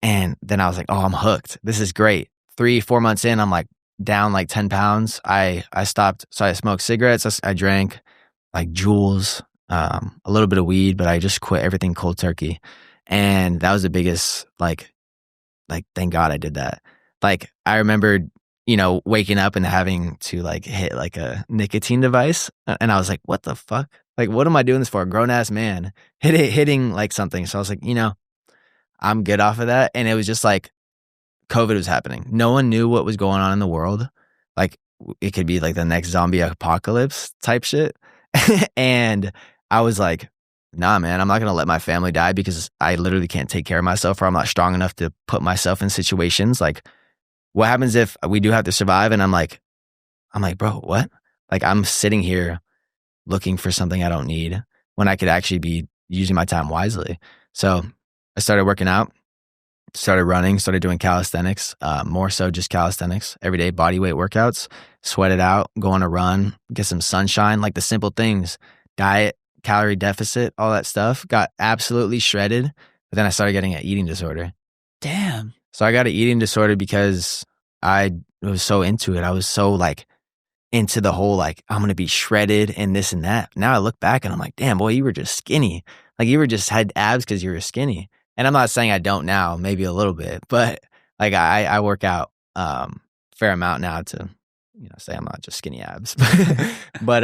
And then I was like, oh, I'm hooked. This is great. 3-4 months in, I'm like down like 10 pounds. I stopped. So I smoked cigarettes. I drank like Juuls, a little bit of weed, but I just quit everything cold turkey. And that was the biggest, like, thank God I did that. Like, I remembered, waking up and having to like hit like a nicotine device. And I was like, what the fuck? Like, what am I doing this for? A grown ass man hitting like something. So I was like, I'm good off of that. And it was just like COVID was happening. No one knew what was going on in the world. Like, it could be like the next zombie apocalypse type shit. And I was like, nah, man, I'm not going to let my family die, because I literally can't take care of myself, or I'm not strong enough to put myself in situations. Like, what happens if we do have to survive? And I'm like, bro, what? Like, I'm sitting here looking for something I don't need when I could actually be using my time wisely. So I started working out, started running, started doing calisthenics, more so just calisthenics, everyday body weight workouts, sweat it out, go on a run, get some sunshine, like the simple things, diet, calorie deficit, all that stuff. Got absolutely shredded. But then I started getting an eating disorder. Damn. So I got an eating disorder because I was so into it. I was so like into the whole, like, I'm going to be shredded and this and that. Now I look back and I'm like, damn, boy, you were just skinny. Like, you were just had abs because you were skinny. And I'm not saying I don't now, maybe a little bit, but like I work out fair amount now to, say I'm not just skinny abs. But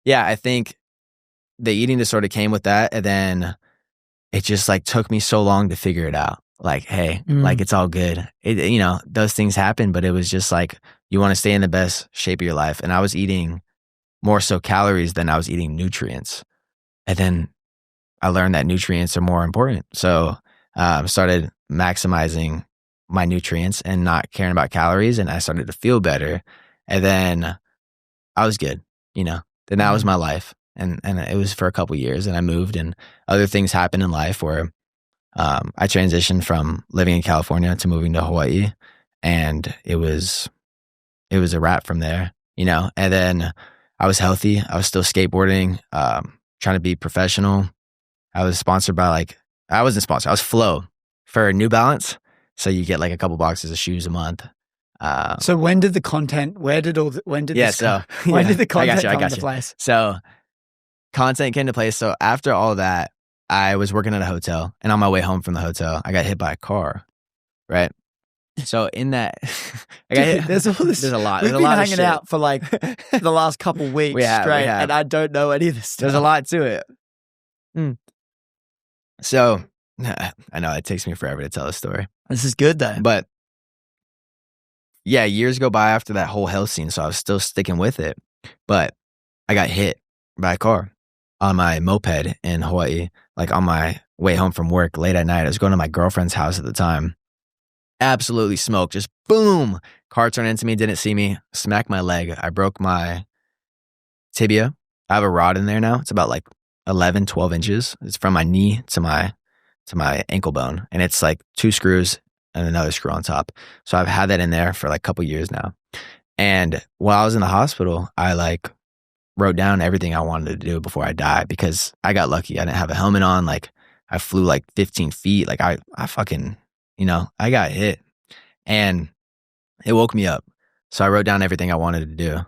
yeah, I think the eating disorder came with that. And then it just like took me so long to figure it out. Like, hey, like it's all good. Those things happen, but it was just like, you want to stay in the best shape of your life. And I was eating more so calories than I was eating nutrients. And then I learned that nutrients are more important. So started maximizing my nutrients and not caring about calories. And I started to feel better. And then I was good, Then that was my life. And it was for a couple years, and I moved, and other things happened in life where I transitioned from living in California to moving to Hawaii, and it was a wrap from there, And then I was healthy. I was still skateboarding, trying to be professional. I was sponsored by I wasn't sponsored. I was Flow for New Balance. So you get like a couple boxes of shoes a month. So when did the content? When did the content come into place? So content came to place. So after all that, I was working at a hotel, and on my way home from the hotel, I got hit by a car. Right. So in that, there's a lot. We've been hanging out for like the last couple weeks straight, and I don't know any of this stuff. There's a lot to it. So I know it takes me forever to tell a story. This is good though. But yeah, years go by after that whole hell scene, so I was still sticking with it. But I got hit by a car on my moped in Hawaii, like on my way home from work late at night. I was going to my girlfriend's house at the time. Absolutely smoked, just boom. Car turned into me, didn't see me, smacked my leg. I broke my tibia. I have a rod in there now. It's about like 11, 12 inches. It's from my knee to my ankle bone. And it's like 2 screws and another screw on top. So I've had that in there for like a couple years now. And while I was in the hospital, I like wrote down everything I wanted to do before I died, because I got lucky. I didn't have a helmet on. Like I flew like 15 feet. Like I fucking, I got hit, and it woke me up. So I wrote down everything I wanted to do.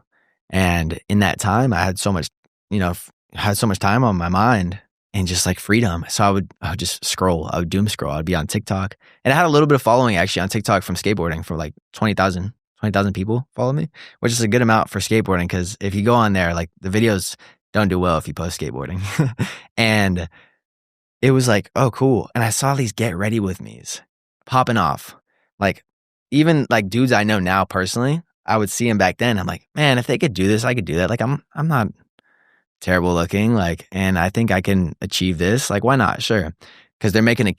And in that time, I had so much, time on my mind and just like freedom. So I would just scroll. I would doom scroll. I'd be on TikTok. And I had a little bit of following actually on TikTok from skateboarding, for like 20,000 people follow me, which is a good amount for skateboarding, because if you go on there, like the videos don't do well if you post skateboarding. And it was like, oh, cool. And I saw these get ready with me's popping off. Like even like dudes I know now personally, I would see them back then. I'm like, man, if they could do this, I could do that. Like I'm not terrible looking, like, and I think I can achieve this. Like, why not? Sure. Because they're making a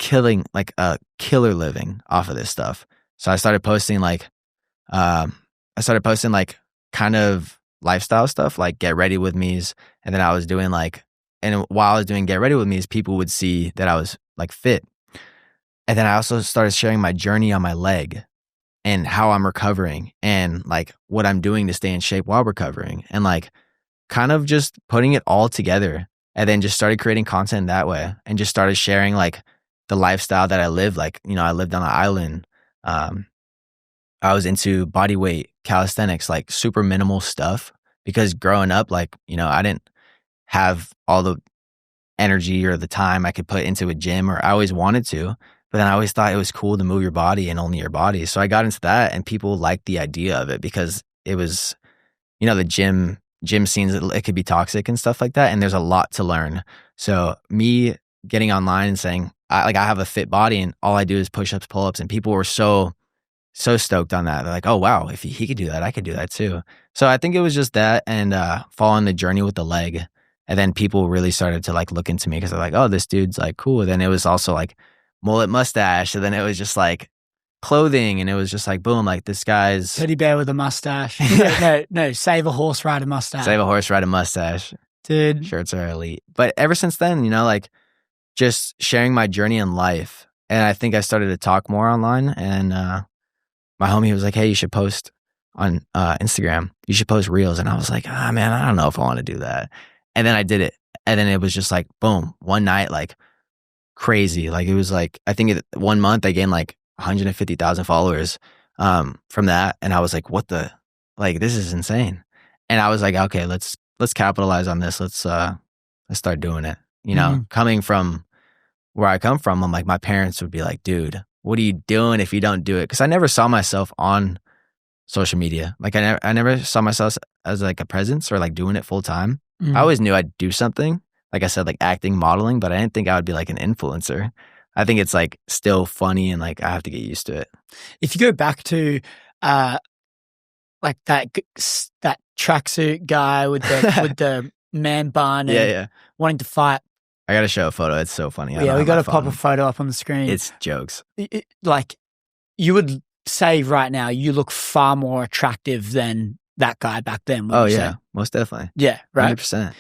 killer living off of this stuff. So I started posting like kind of lifestyle stuff, like get ready with me's. And then I was doing and while I was doing get ready with me's, people would see that I was like fit. And then I also started sharing my journey on my leg and how I'm recovering and like what I'm doing to stay in shape while recovering, and like kind of just putting it all together. And then just started creating content that way, and just started sharing like the lifestyle that I live. Like, I lived on an island. I was into body weight, calisthenics, like super minimal stuff, because growing up, like, I didn't have all the energy or the time I could put into a gym, or I always wanted to, but then I always thought it was cool to move your body and only your body. So I got into that, and people liked the idea of it, because it was, the gym scenes, it could be toxic and stuff like that. And there's a lot to learn. So me getting online and saying, I have a fit body and all I do is push-ups, pull-ups, and people were so stoked on that. They're like, oh, wow, if he could do that, I could do that too. So I think it was just that, and following the journey with the leg. And then people really started to like look into me, because they're like, oh, this dude's like cool. And then it was also like mullet mustache. And then it was just like clothing, and it was just like, boom, like this guy's teddy bear with a mustache. No, save a horse, ride a mustache. Save a horse, ride a mustache. Dude. Shirts are elite. But ever since then, like just sharing my journey in life. And I think I started to talk more online, and my homie was like, hey, you should post on Instagram. You should post reels. And I was like, man, I don't know if I want to do that. And then I did it. And then it was just like, boom, one night, like crazy. Like it was like, I think 1 month I gained like 150,000 followers from that. And I was like, this is insane. And I was like, okay, let's capitalize on this. Let's start doing it. Coming from where I come from, I'm like, my parents would be like, dude, what are you doing if you don't do it? Because I never saw myself on social media. Like I never saw myself as like a presence or like doing it full time. I always knew I'd do something, like I said, like acting, modeling, but I didn't think I would be like an influencer. I think it's like still funny, and like I have to get used to it. If you go back to like that tracksuit guy with the man bun and wanting to fight. I got to show a photo. It's so funny. Yeah, we got to pop a photo up on the screen. It's jokes. Like you would say right now, you look far more attractive than that guy back then. Oh yeah, most definitely. Yeah, right. 100%.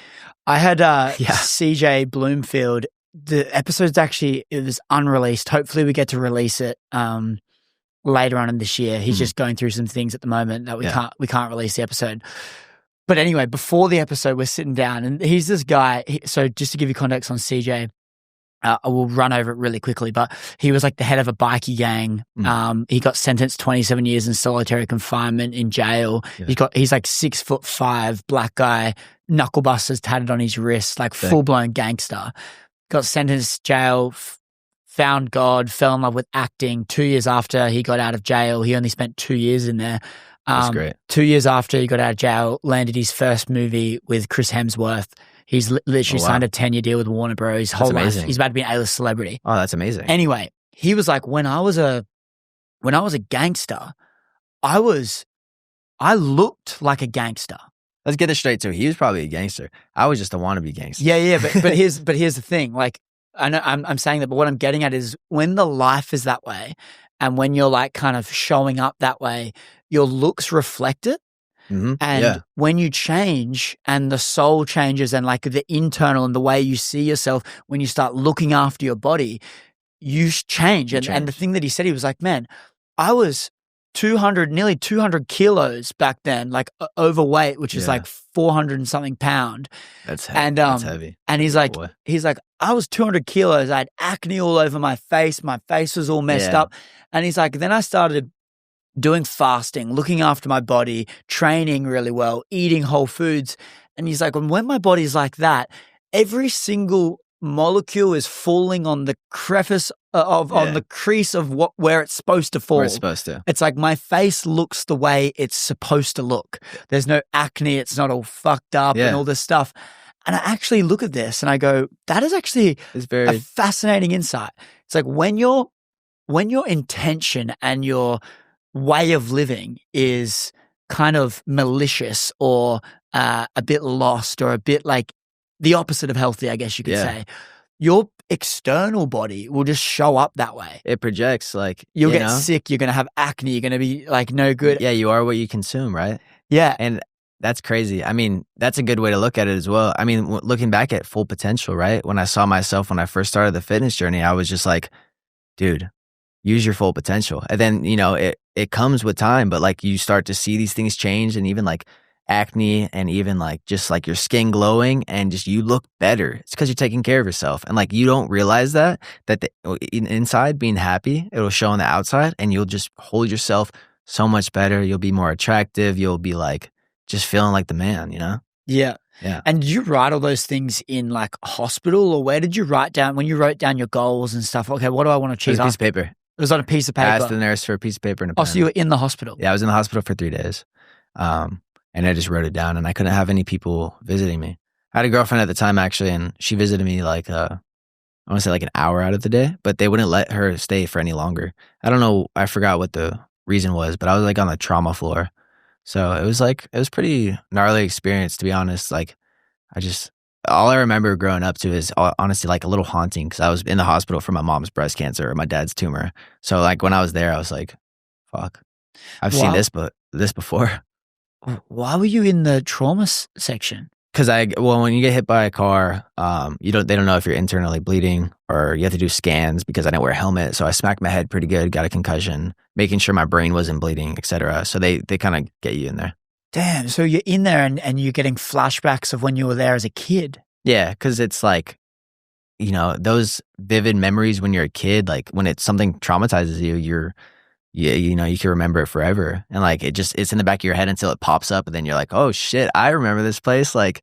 I had CJ Bloomfield. The episode's actually, it was unreleased. Hopefully we get to release it later on in this year. He's just going through some things at the moment that we can't release the episode. But anyway, before the episode, we're sitting down, and he's this guy. So just to give you context on CJ, I will run over it really quickly, but he was like the head of a bikie gang. He got sentenced 27 years in solitary confinement in jail. Yeah. He's like 6'5", black guy, knuckle busters tatted on his wrist, like full blown gangster. Got sentenced to jail, found God, fell in love with acting. 2 years after he got out of jail, he only spent 2 years in there. That's great. 2 years after he got out of jail, landed his first movie with Chris Hemsworth. He's literally signed a 10-year deal with Warner Bros. Whole life. He's about to be an A-list celebrity. Oh, that's amazing. Anyway, he was like, when I was a gangster, I looked like a gangster. Let's get this straight too. He was probably a gangster. I was just a wannabe gangster. Yeah, but here's the thing. Like, I know I'm saying that, but what I'm getting at is when the life is that way, and when you're like kind of showing up that way, your looks reflect it. Mm-hmm. And when you change and the soul changes and like the internal and the way you see yourself, when you start looking after your body, you change. And the thing that he said, he was like, man, I was nearly 200 kilos back then, like overweight, which is like 400 and something pound. That's heavy. And, that's heavy. And he's like, I was 200 kilos. I had acne all over my face. My face was all messed up. And he's like, then I started doing fasting, looking after my body, training really well, eating whole foods. And he's like, when my body's like that, every single molecule is falling on the crevice on the crease of where it's supposed to fall. Where it's supposed to. It's like my face looks the way it's supposed to look. There's no acne. It's not all fucked up and all this stuff. And I actually look at this and I go, that is actually a fascinating insight. It's like when your intention and your way of living is kind of malicious or a bit lost or a bit like the opposite of healthy, I guess you could say, your external body will just show up that way. It projects like you'll get sick, you're going to have acne, you're going to be like no good. Yeah, you are what you consume, right? Yeah. And that's crazy. I mean, that's a good way to look at it as well. I mean, looking back at full potential, right? When I saw myself when I first started the fitness journey, I was just like, dude, use your full potential. And then, it comes with time, but like you start to see these things change and even like acne and even like just like your skin glowing and just you look better. It's because you're taking care of yourself. And like you don't realize that inside being happy, it'll show on the outside and you'll just hold yourself so much better. You'll be more attractive. You'll be like just feeling like the man, Yeah. Yeah. And did you write all those things in like hospital or where did you write down when you wrote down your goals and stuff? Okay, what do I want to achieve? It was a piece of paper. It was on a piece of paper. I asked the nurse for a piece of paper and a pen. Oh, so you were in the hospital? Yeah, I was in the hospital for 3 days. And I just wrote it down and I couldn't have any people visiting me. I had a girlfriend at the time actually, and she visited me like, I want to say like an hour out of the day, but they wouldn't let her stay for any longer. I don't know. I forgot what the reason was, but I was like on the trauma floor. So it was pretty gnarly experience, to be honest. Like all I remember growing up to is honestly like a little haunting because I was in the hospital for my mom's breast cancer or my dad's tumor. So like when I was there, I was like, fuck, I've seen this before. Why were you in the trauma section? Because when you get hit by a car, they don't know if you're internally bleeding or you have to do scans because I didn't wear a helmet. So I smacked my head pretty good, got a concussion, making sure my brain wasn't bleeding, etc. So they kind of get you in there. Damn. So you're in there and you're getting flashbacks of when you were there as a kid. Yeah, because it's like, those vivid memories when you're a kid, like when something traumatizes you, you can remember it forever. And like, it's in the back of your head until it pops up. And then you're like, oh shit, I remember this place. Like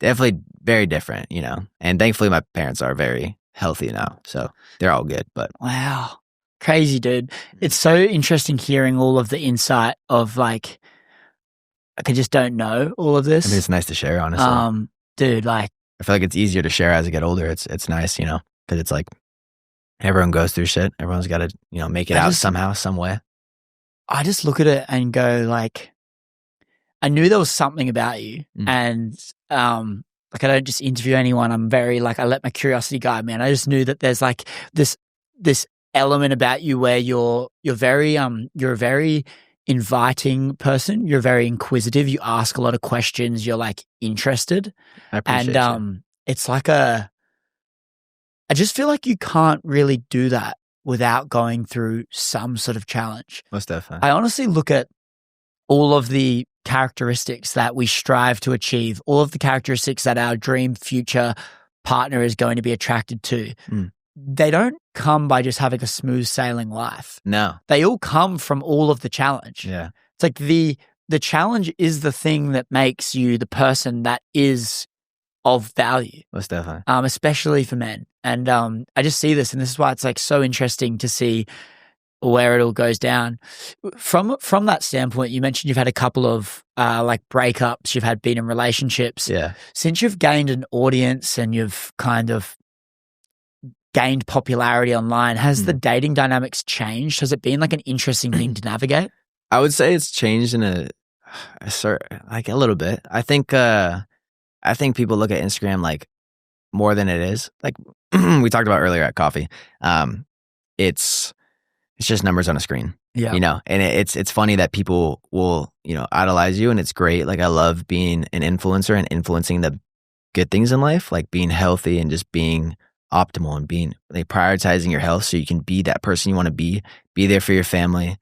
definitely very different, and thankfully my parents are very healthy now. So they're all good, but. Wow. Crazy, dude. It's so interesting hearing all of the insight of like, I just don't know all of this. I mean, it's nice to share, honestly. Dude, like. I feel like it's easier to share as I get older. It's nice, because it's like, everyone goes through shit. Everyone's got to, make it out somehow, some way. I just look at it and go like, I knew there was something about you. And like I don't just interview anyone. I'm very like, I let my curiosity guide me. And I just knew that there's like this element about you where you're a very inviting person. You're very inquisitive. You ask a lot of questions. You're like interested. I appreciate and it's like I just feel like you can't really do that without going through some sort of challenge. Most definitely. I honestly look at all of the characteristics that we strive to achieve, all of the characteristics that our dream future partner is going to be attracted to, Mm. they don't come by just having a smooth sailing life. No. They all come from all of the challenge. Yeah. It's like the challenge is the thing that makes you the person that is of value. Most definitely. Especially for men. And I just see this, and this is why it's like so interesting to see where it all goes down. From that standpoint, you mentioned you've had a couple of like breakups, you've been in relationships. Yeah. Since you've gained an audience and you've kind of gained popularity online, has the dating dynamics changed? Has it been like an interesting thing to navigate? I would say it's changed in a little bit. I think people look at Instagram like more than it is. Like we talked about earlier at coffee. It's just numbers on a screen. Yeah. You know, and it's funny that people will, you know, idolize you, and it's great. Like I love being an influencer and influencing the good things in life, like being healthy and just being optimal and being like prioritizing your health so you can be that person you want to be there for your family,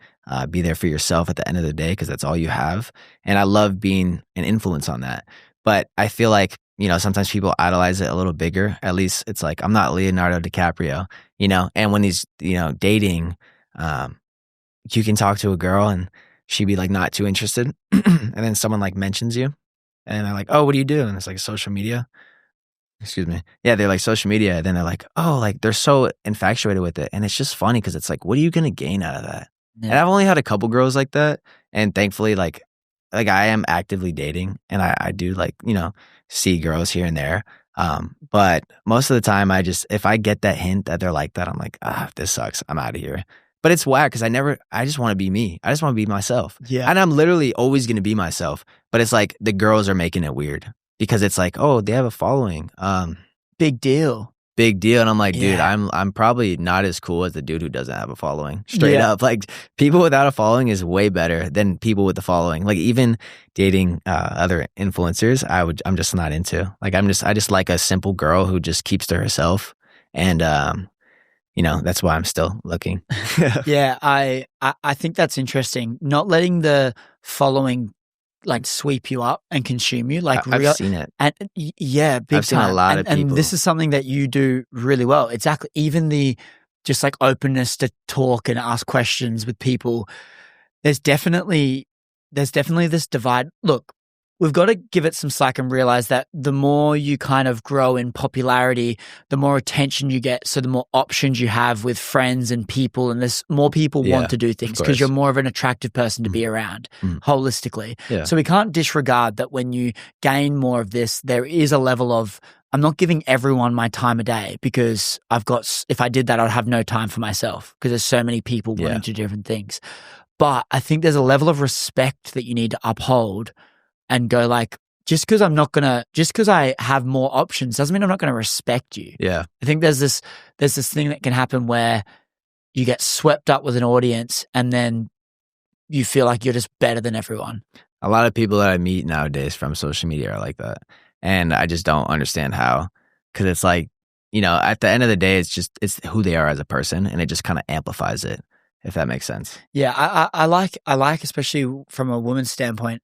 be there for yourself at the end of the day, because that's all you have. And I love being an influence on that. But I feel like, you know, sometimes people idolize it a little bigger. At least it's like, I'm not Leonardo DiCaprio, you know, and when he's, you know, dating, you can talk to a girl and she'd be like not too interested. And then someone like mentions you and they're like, oh, what do you do? And it's like social media. Excuse me. Yeah, they're like social media. And then they're like, oh, like they're so infatuated with it. And it's just funny because it's like, what are you going to gain out of that? Yeah. And I've only had a couple girls like that. And thankfully, like I am actively dating and I do like, you know, see girls here and there. But most of the time if I get that hint that they're like that, I'm like, this sucks. I'm out of here. But it's whack because I just want to be me. I just want to be myself. Yeah. And I'm literally always going to be myself. But it's like the girls are making it weird because it's like, oh, they have a following. Big deal. Big deal. And I'm like, dude, I'm probably not as cool as the dude who doesn't have a following. Straight up. Like people without a following is way better than people with the following. Like even dating other influencers, I'm just not into. Like I just like a simple girl who just keeps to herself. And you know, that's why I'm still looking. Yeah, I think that's interesting. Not letting the following like sweep you up and consume you. Like I've seen it. And yeah, big I've seen time. a lot of people. And this is something that you do really well. Exactly. Even the just like openness to talk and ask questions with people. There's definitely this divide. Look, we've got to give it some slack and realize that the more you kind of grow in popularity, the more attention you get. So the more options you have with friends and people, and there's more people want to do things because you're more of an attractive person to be around holistically. Yeah. So we can't disregard that when you gain more of this, there is a level of, I'm not giving everyone my time of day because if I did that, I'd have no time for myself because there's so many people wanting to do different things. But I think there's a level of respect that you need to uphold and go like, just because I have more options doesn't mean I'm not going to respect you. Yeah. I think there's this thing that can happen where you get swept up with an audience and then you feel like you're just better than everyone. A lot of people that I meet nowadays from social media are like that. And I just don't understand how, because it's like, you know, at the end of the day, it's who they are as a person and it just kind of amplifies it, if that makes sense. Yeah. I like, especially from a woman's standpoint,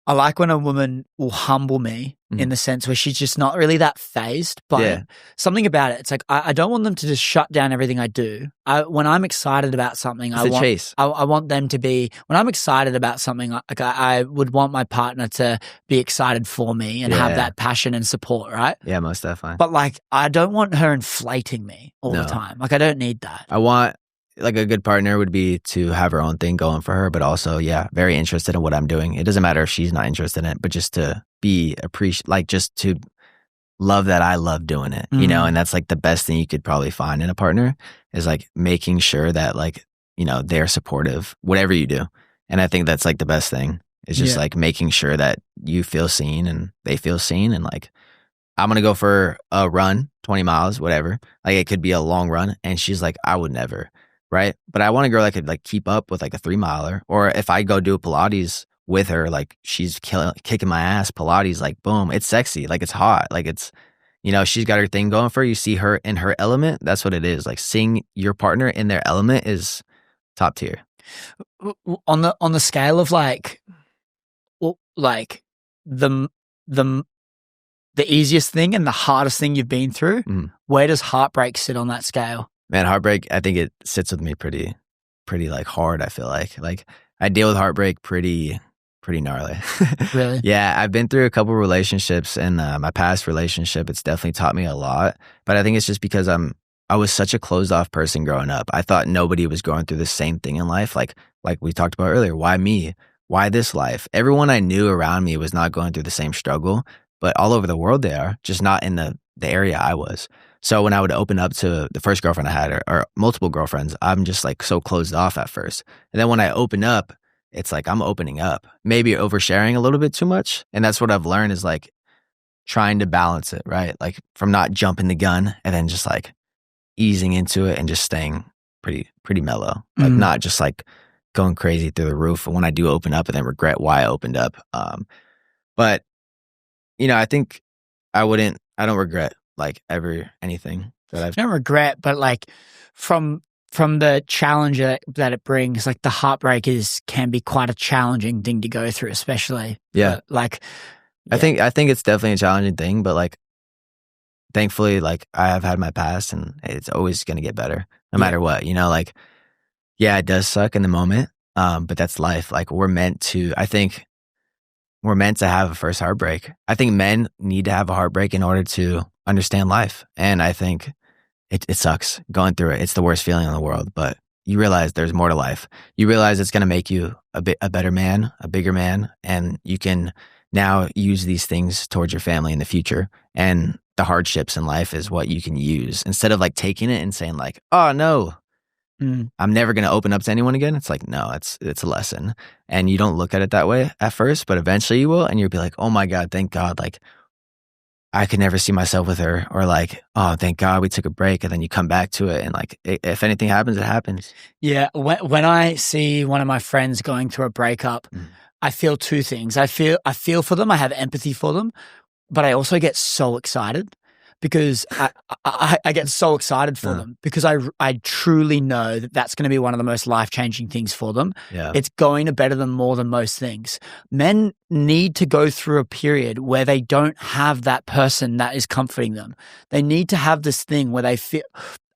I like when a woman will humble me in the sense where she's just not really that fazed by something about it. It's like, I don't want them to just shut down everything I do. When I'm excited about something, I want them to be, when I'm excited about something, like I would want my partner to be excited for me and have that passion and support, right? Yeah, most definitely. But like, I don't want her inflating me all the time. Like, I don't need that. I want, like a good partner would be to have her own thing going for her, but also, very interested in what I'm doing. It doesn't matter if she's not interested in it, but just to be just to love that I love doing it, you know? And that's like the best thing you could probably find in a partner is like making sure that like, you know, they're supportive, whatever you do. And I think that's like the best thing is just like making sure that you feel seen and they feel seen. And like, I'm going to go for a run, 20 miles, whatever. Like it could be a long run. And she's like, I would never. Right. But I want a girl that could like keep up with like a 3-miler. Or if I go do Pilates with her, like she's kicking my ass. Pilates, like boom, it's sexy. Like it's hot. Like it's, you know, she's got her thing going for her. You see her in her element. That's what it is. Like seeing your partner in their element is top tier. On the scale of like the the easiest thing and the hardest thing you've been through. Where does heartbreak sit on that scale? Man, heartbreak, I think it sits with me pretty like hard, I feel like. Like I deal with heartbreak pretty gnarly. Really? Yeah, I've been through a couple relationships, and my past relationship, it's definitely taught me a lot. But I think it's just because I was such a closed off person growing up. I thought nobody was going through the same thing in life. Like we talked about earlier, why me? Why this life? Everyone I knew around me was not going through the same struggle, but all over the world they are, just not in the area I was. So when I would open up to the first girlfriend I had or multiple girlfriends, I'm just like so closed off at first. And then when I open up, it's like I'm opening up, maybe oversharing a little bit too much. And that's what I've learned is like trying to balance it, right? Like from not jumping the gun and then just like easing into it and just staying pretty mellow, like not just like going crazy through the roof when I do open up and then regret why I opened up. But I think I don't regret like ever anything that I've. I don't regret, but like from the challenge that it brings, like the heartbreak can be quite a challenging thing to go through, especially. Yeah. Like, I think it's definitely a challenging thing, but like, thankfully, like I have had my past and it's always going to get better no matter what, like, yeah, it does suck in the moment. But that's life. Like I think we're meant to have a first heartbreak. I think men need to have a heartbreak in order to understand life. And I think it sucks going through it. It's the worst feeling in the world, but you realize there's more to life. You realize it's going to make you a better man, a bigger man, and you can now use these things towards your family in the future. And the hardships in life is what you can use instead of like taking it and saying like, oh no, I'm never going to open up to anyone again. It's like, no, it's a lesson. And you don't look at it that way at first, but eventually you will. And you'll be like, oh my God, thank God. Like I could never see myself with her, or like, oh, thank God we took a break. And then you come back to it. And like, if anything happens, it happens. Yeah. When I see one of my friends going through a breakup, I feel two things. I feel for them. I have empathy for them, but I also get so excited because I get so excited for them because I truly know that that's going to be one of the most life-changing things for them. Yeah. It's going to better them more than most things. Men need to go through a period where they don't have that person that is comforting them. They need to have this thing where they feel,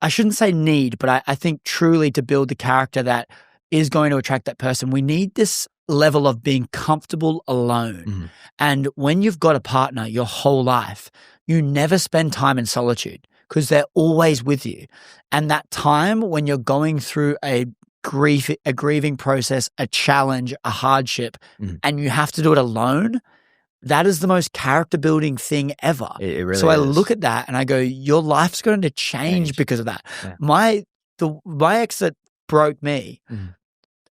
I shouldn't say need, but I think truly to build the character that is going to attract that person, we need this level of being comfortable alone. And when you've got a partner your whole life, you never spend time in solitude because they're always with you. And that time when you're going through a grieving process, a challenge, a hardship, and you have to do it alone, that is the most character building thing ever. It really so I is. look at that and I go, your life's going to change because of that. Yeah. My ex that broke me,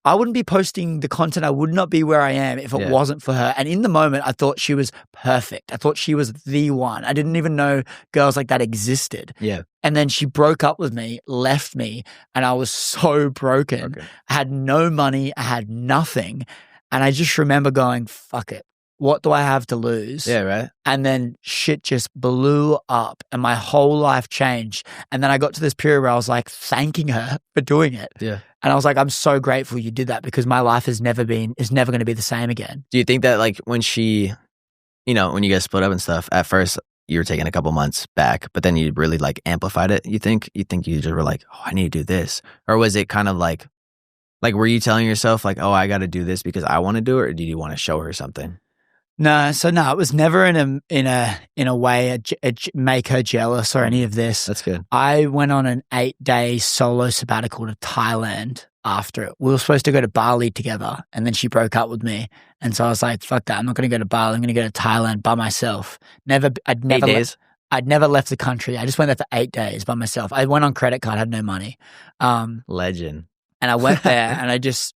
I wouldn't be posting the content. I would not be where I am if it wasn't for her. And in the moment, I thought she was perfect. I thought she was the one. I didn't even know girls like that existed. Yeah. And then she broke up with me, left me, and I was so broken. I had no money. I had nothing. And I just remember going, fuck it. What do I have to lose? Yeah, right. And then shit just blew up and my whole life changed. And then I got to this period where I was like thanking her for doing it. Yeah. And I was like, I'm so grateful you did that because my life is never going to be the same again. Do you think that like when when you guys split up and stuff, at first you were taking a couple months back, but then you really like amplified it? You think you just were like, oh, I need to do this? Or was it kind of like were you telling yourself like, oh, I got to do this because I want to do it? Or did you want to show her something? No, it was never in a way make her jealous or any of this. That's good. I went on an 8-day solo sabbatical to Thailand after it. We were supposed to go to Bali together, and then she broke up with me, and so I was like, "Fuck that! I'm not going to go to Bali. I'm going to go to Thailand by myself." I'd never 8 days. I'd never left the country. I just went there for 8 days by myself. I went on credit card, had no money. Legend. And I went there, and I just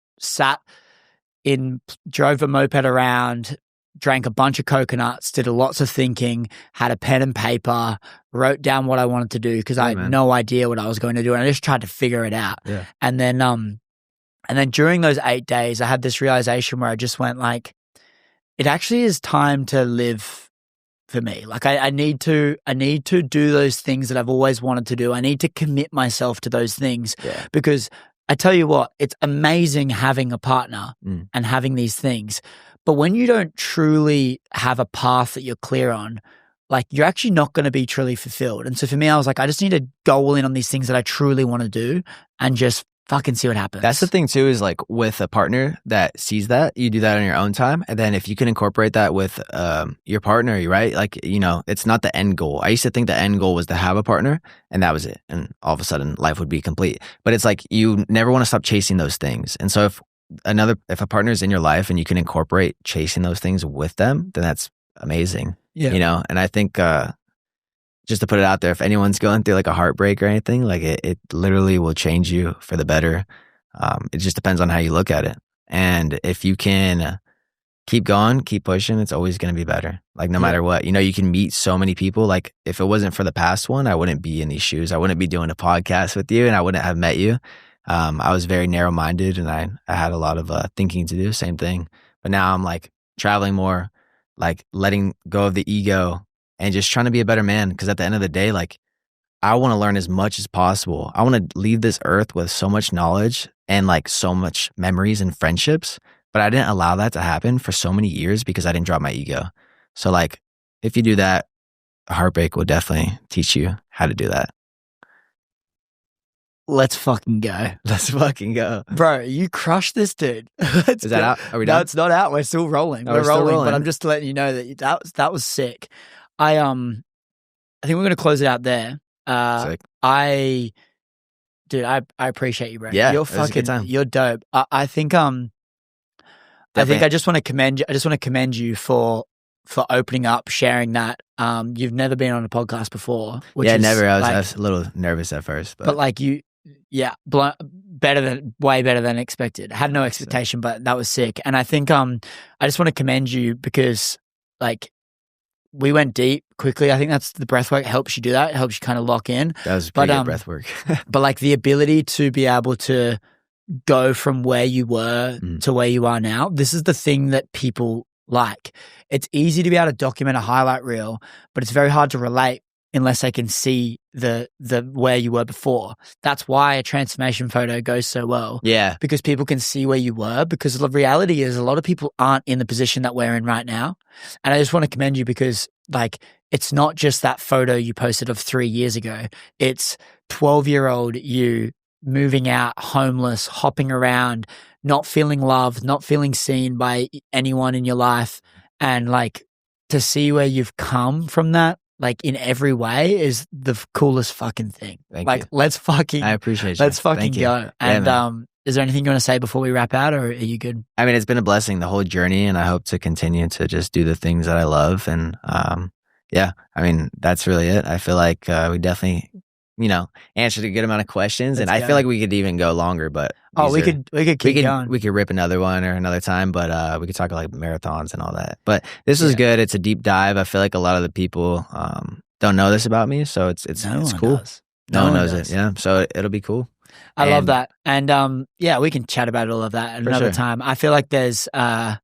drove a moped around. Drank a bunch of coconuts, did lots of thinking, had a pen and paper, wrote down what I wanted to do because I had no idea what I was going to do. And I just tried to figure it out. Yeah. And then during those 8 days, I had this realization where I just went like, it actually is time to live for me. Like I need to do those things that I've always wanted to do. I need to commit myself to those things because I tell you what, it's amazing having a partner and having these things. But when you don't truly have a path that you're clear on, like you're actually not going to be truly fulfilled. And so for me, I was like, I just need to go all in on these things that I truly want to do and just fucking see what happens. That's the thing too, is like with a partner that sees that, you do that on your own time. And then if you can incorporate that with your partner, right? Like, you know, it's not the end goal. I used to think the end goal was to have a partner and that was it. And all of a sudden life would be complete. But it's like, you never want to stop chasing those things. And so if a partner is in your life and you can incorporate chasing those things with them, then that's amazing. Yeah. You know, and I think just to put it out there, if anyone's going through like a heartbreak or anything, like it literally will change you for the better. It just depends on how you look at it. And if you can keep going, keep pushing, it's always going to be better. Like no matter what, you know, you can meet so many people. Like if it wasn't for the past one, I wouldn't be in these shoes. I wouldn't be doing a podcast with you and I wouldn't have met you. I was very narrow-minded and I had a lot of thinking to do, same thing. But now I'm like traveling more, like letting go of the ego and just trying to be a better man. Because at the end of the day, like I want to learn as much as possible. I want to leave this earth with so much knowledge and like so much memories and friendships. But I didn't allow that to happen for so many years because I didn't drop my ego. So like if you do that, a heartbreak will definitely teach you how to do that. Let's fucking go. Let's fucking go. Bro, you crushed this, dude. Is that out? Are we done? No, it's not out. We're still rolling. Oh, we're still rolling, rolling. but I'm just letting you know that was sick. I think we're going to close it out there. Sick. I appreciate you, bro. Yeah, You're it was a good time. you're dope. I think I just want to commend you. I just want to commend you for opening up, sharing that. You've never been on a podcast before. Which is never. I like, was a little nervous at first, but like you, way better than expected. I had no expectation, but that was sick. And I think I just want to commend you because like we went deep quickly. I think that's the breath work helps you do that. It helps you kind of lock in. That was pretty good breath work. But like the ability to be able to go from where you were to where you are now, this is the thing that people like. It's easy to be able to document a highlight reel, but it's very hard to relate unless they can see the where you were before. That's why a transformation photo goes so well. Yeah. Because people can see where you were, because the reality is a lot of people aren't in the position that we're in right now. And I just want to commend you because like it's not just that photo you posted of 3 years ago. It's 12-year-old you moving out, homeless, hopping around, not feeling loved, not feeling seen by anyone in your life. And like to see where you've come from that, like in every way, is the coolest fucking thing. Thank you. Let's fucking, I appreciate you. let's fucking Thank you. go. And is there anything you want to say before we wrap out, or are you good? I mean, it's been a blessing, the whole journey, and I hope to continue to just do the things that I love. And I mean, that's really it. I feel like we definitely, answered a good amount of questions, and I feel like we could even go longer, but we could keep going. We could rip another one or another time, but we could talk like marathons and all that. But this was good. It's a deep dive. I feel like a lot of the people don't know this about me, so it's cool. No one knows it. Yeah, so it'll be cool. I love that, and we can chat about all of that at another time. I feel like there's the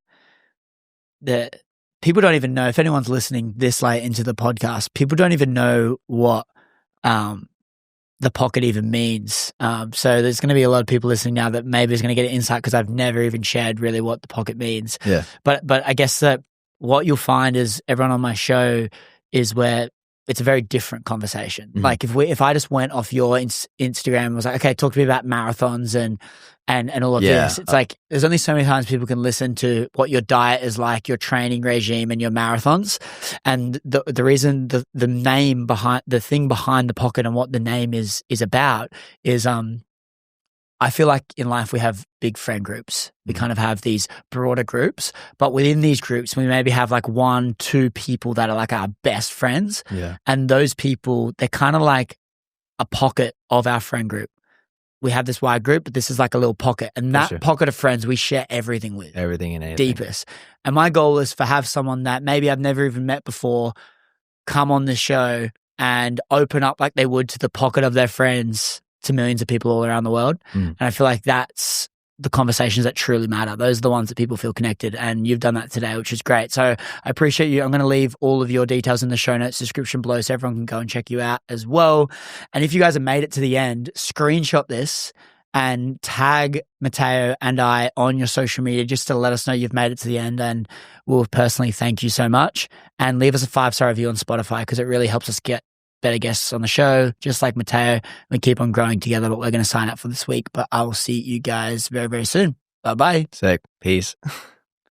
people don't even know, if anyone's listening this late into the podcast, people don't even know what the pocket even means. So there's going to be a lot of people listening now that maybe is going to get an insight because I've never even shared really what the pocket means. Yeah. But I guess that what you'll find is everyone on my show is where it's a very different conversation. Mm-hmm. Like if I just went off your Instagram and was like, okay, talk to me about marathons and all of this. It's like there's only so many times people can listen to what your diet is like, your training regime, and your marathons. And the reason the name behind the thing behind the pocket and what the name is about is I feel like in life we have big friend groups. We kind of have these broader groups, but within these groups we maybe have like 1-2 people that are like our best friends. Yeah. And those people, they're kind of like a pocket of our friend group. We have this wide group, but this is like a little pocket. And that pocket of friends we share everything with. Everything and anything. Deepest. And my goal is to have someone that maybe I've never even met before come on the show and open up like they would to the pocket of their friends to millions of people all around the world. And I feel like that's the conversations that truly matter. Those are the ones that people feel connected, and you've done that today, which is great. So I appreciate you. I'm going to leave all of your details in the show notes description below so everyone can go and check you out as well. And if you guys have made it to the end, screenshot this and tag Mateo and I on your social media just to let us know you've made it to the end. And we'll personally thank you so much. And leave us a 5-star review on Spotify because it really helps us get better guests on the show, just like Mateo. We keep on growing together, but we're going to sign up for this week. But I will see you guys very, very soon. Bye-bye. Sick. Peace.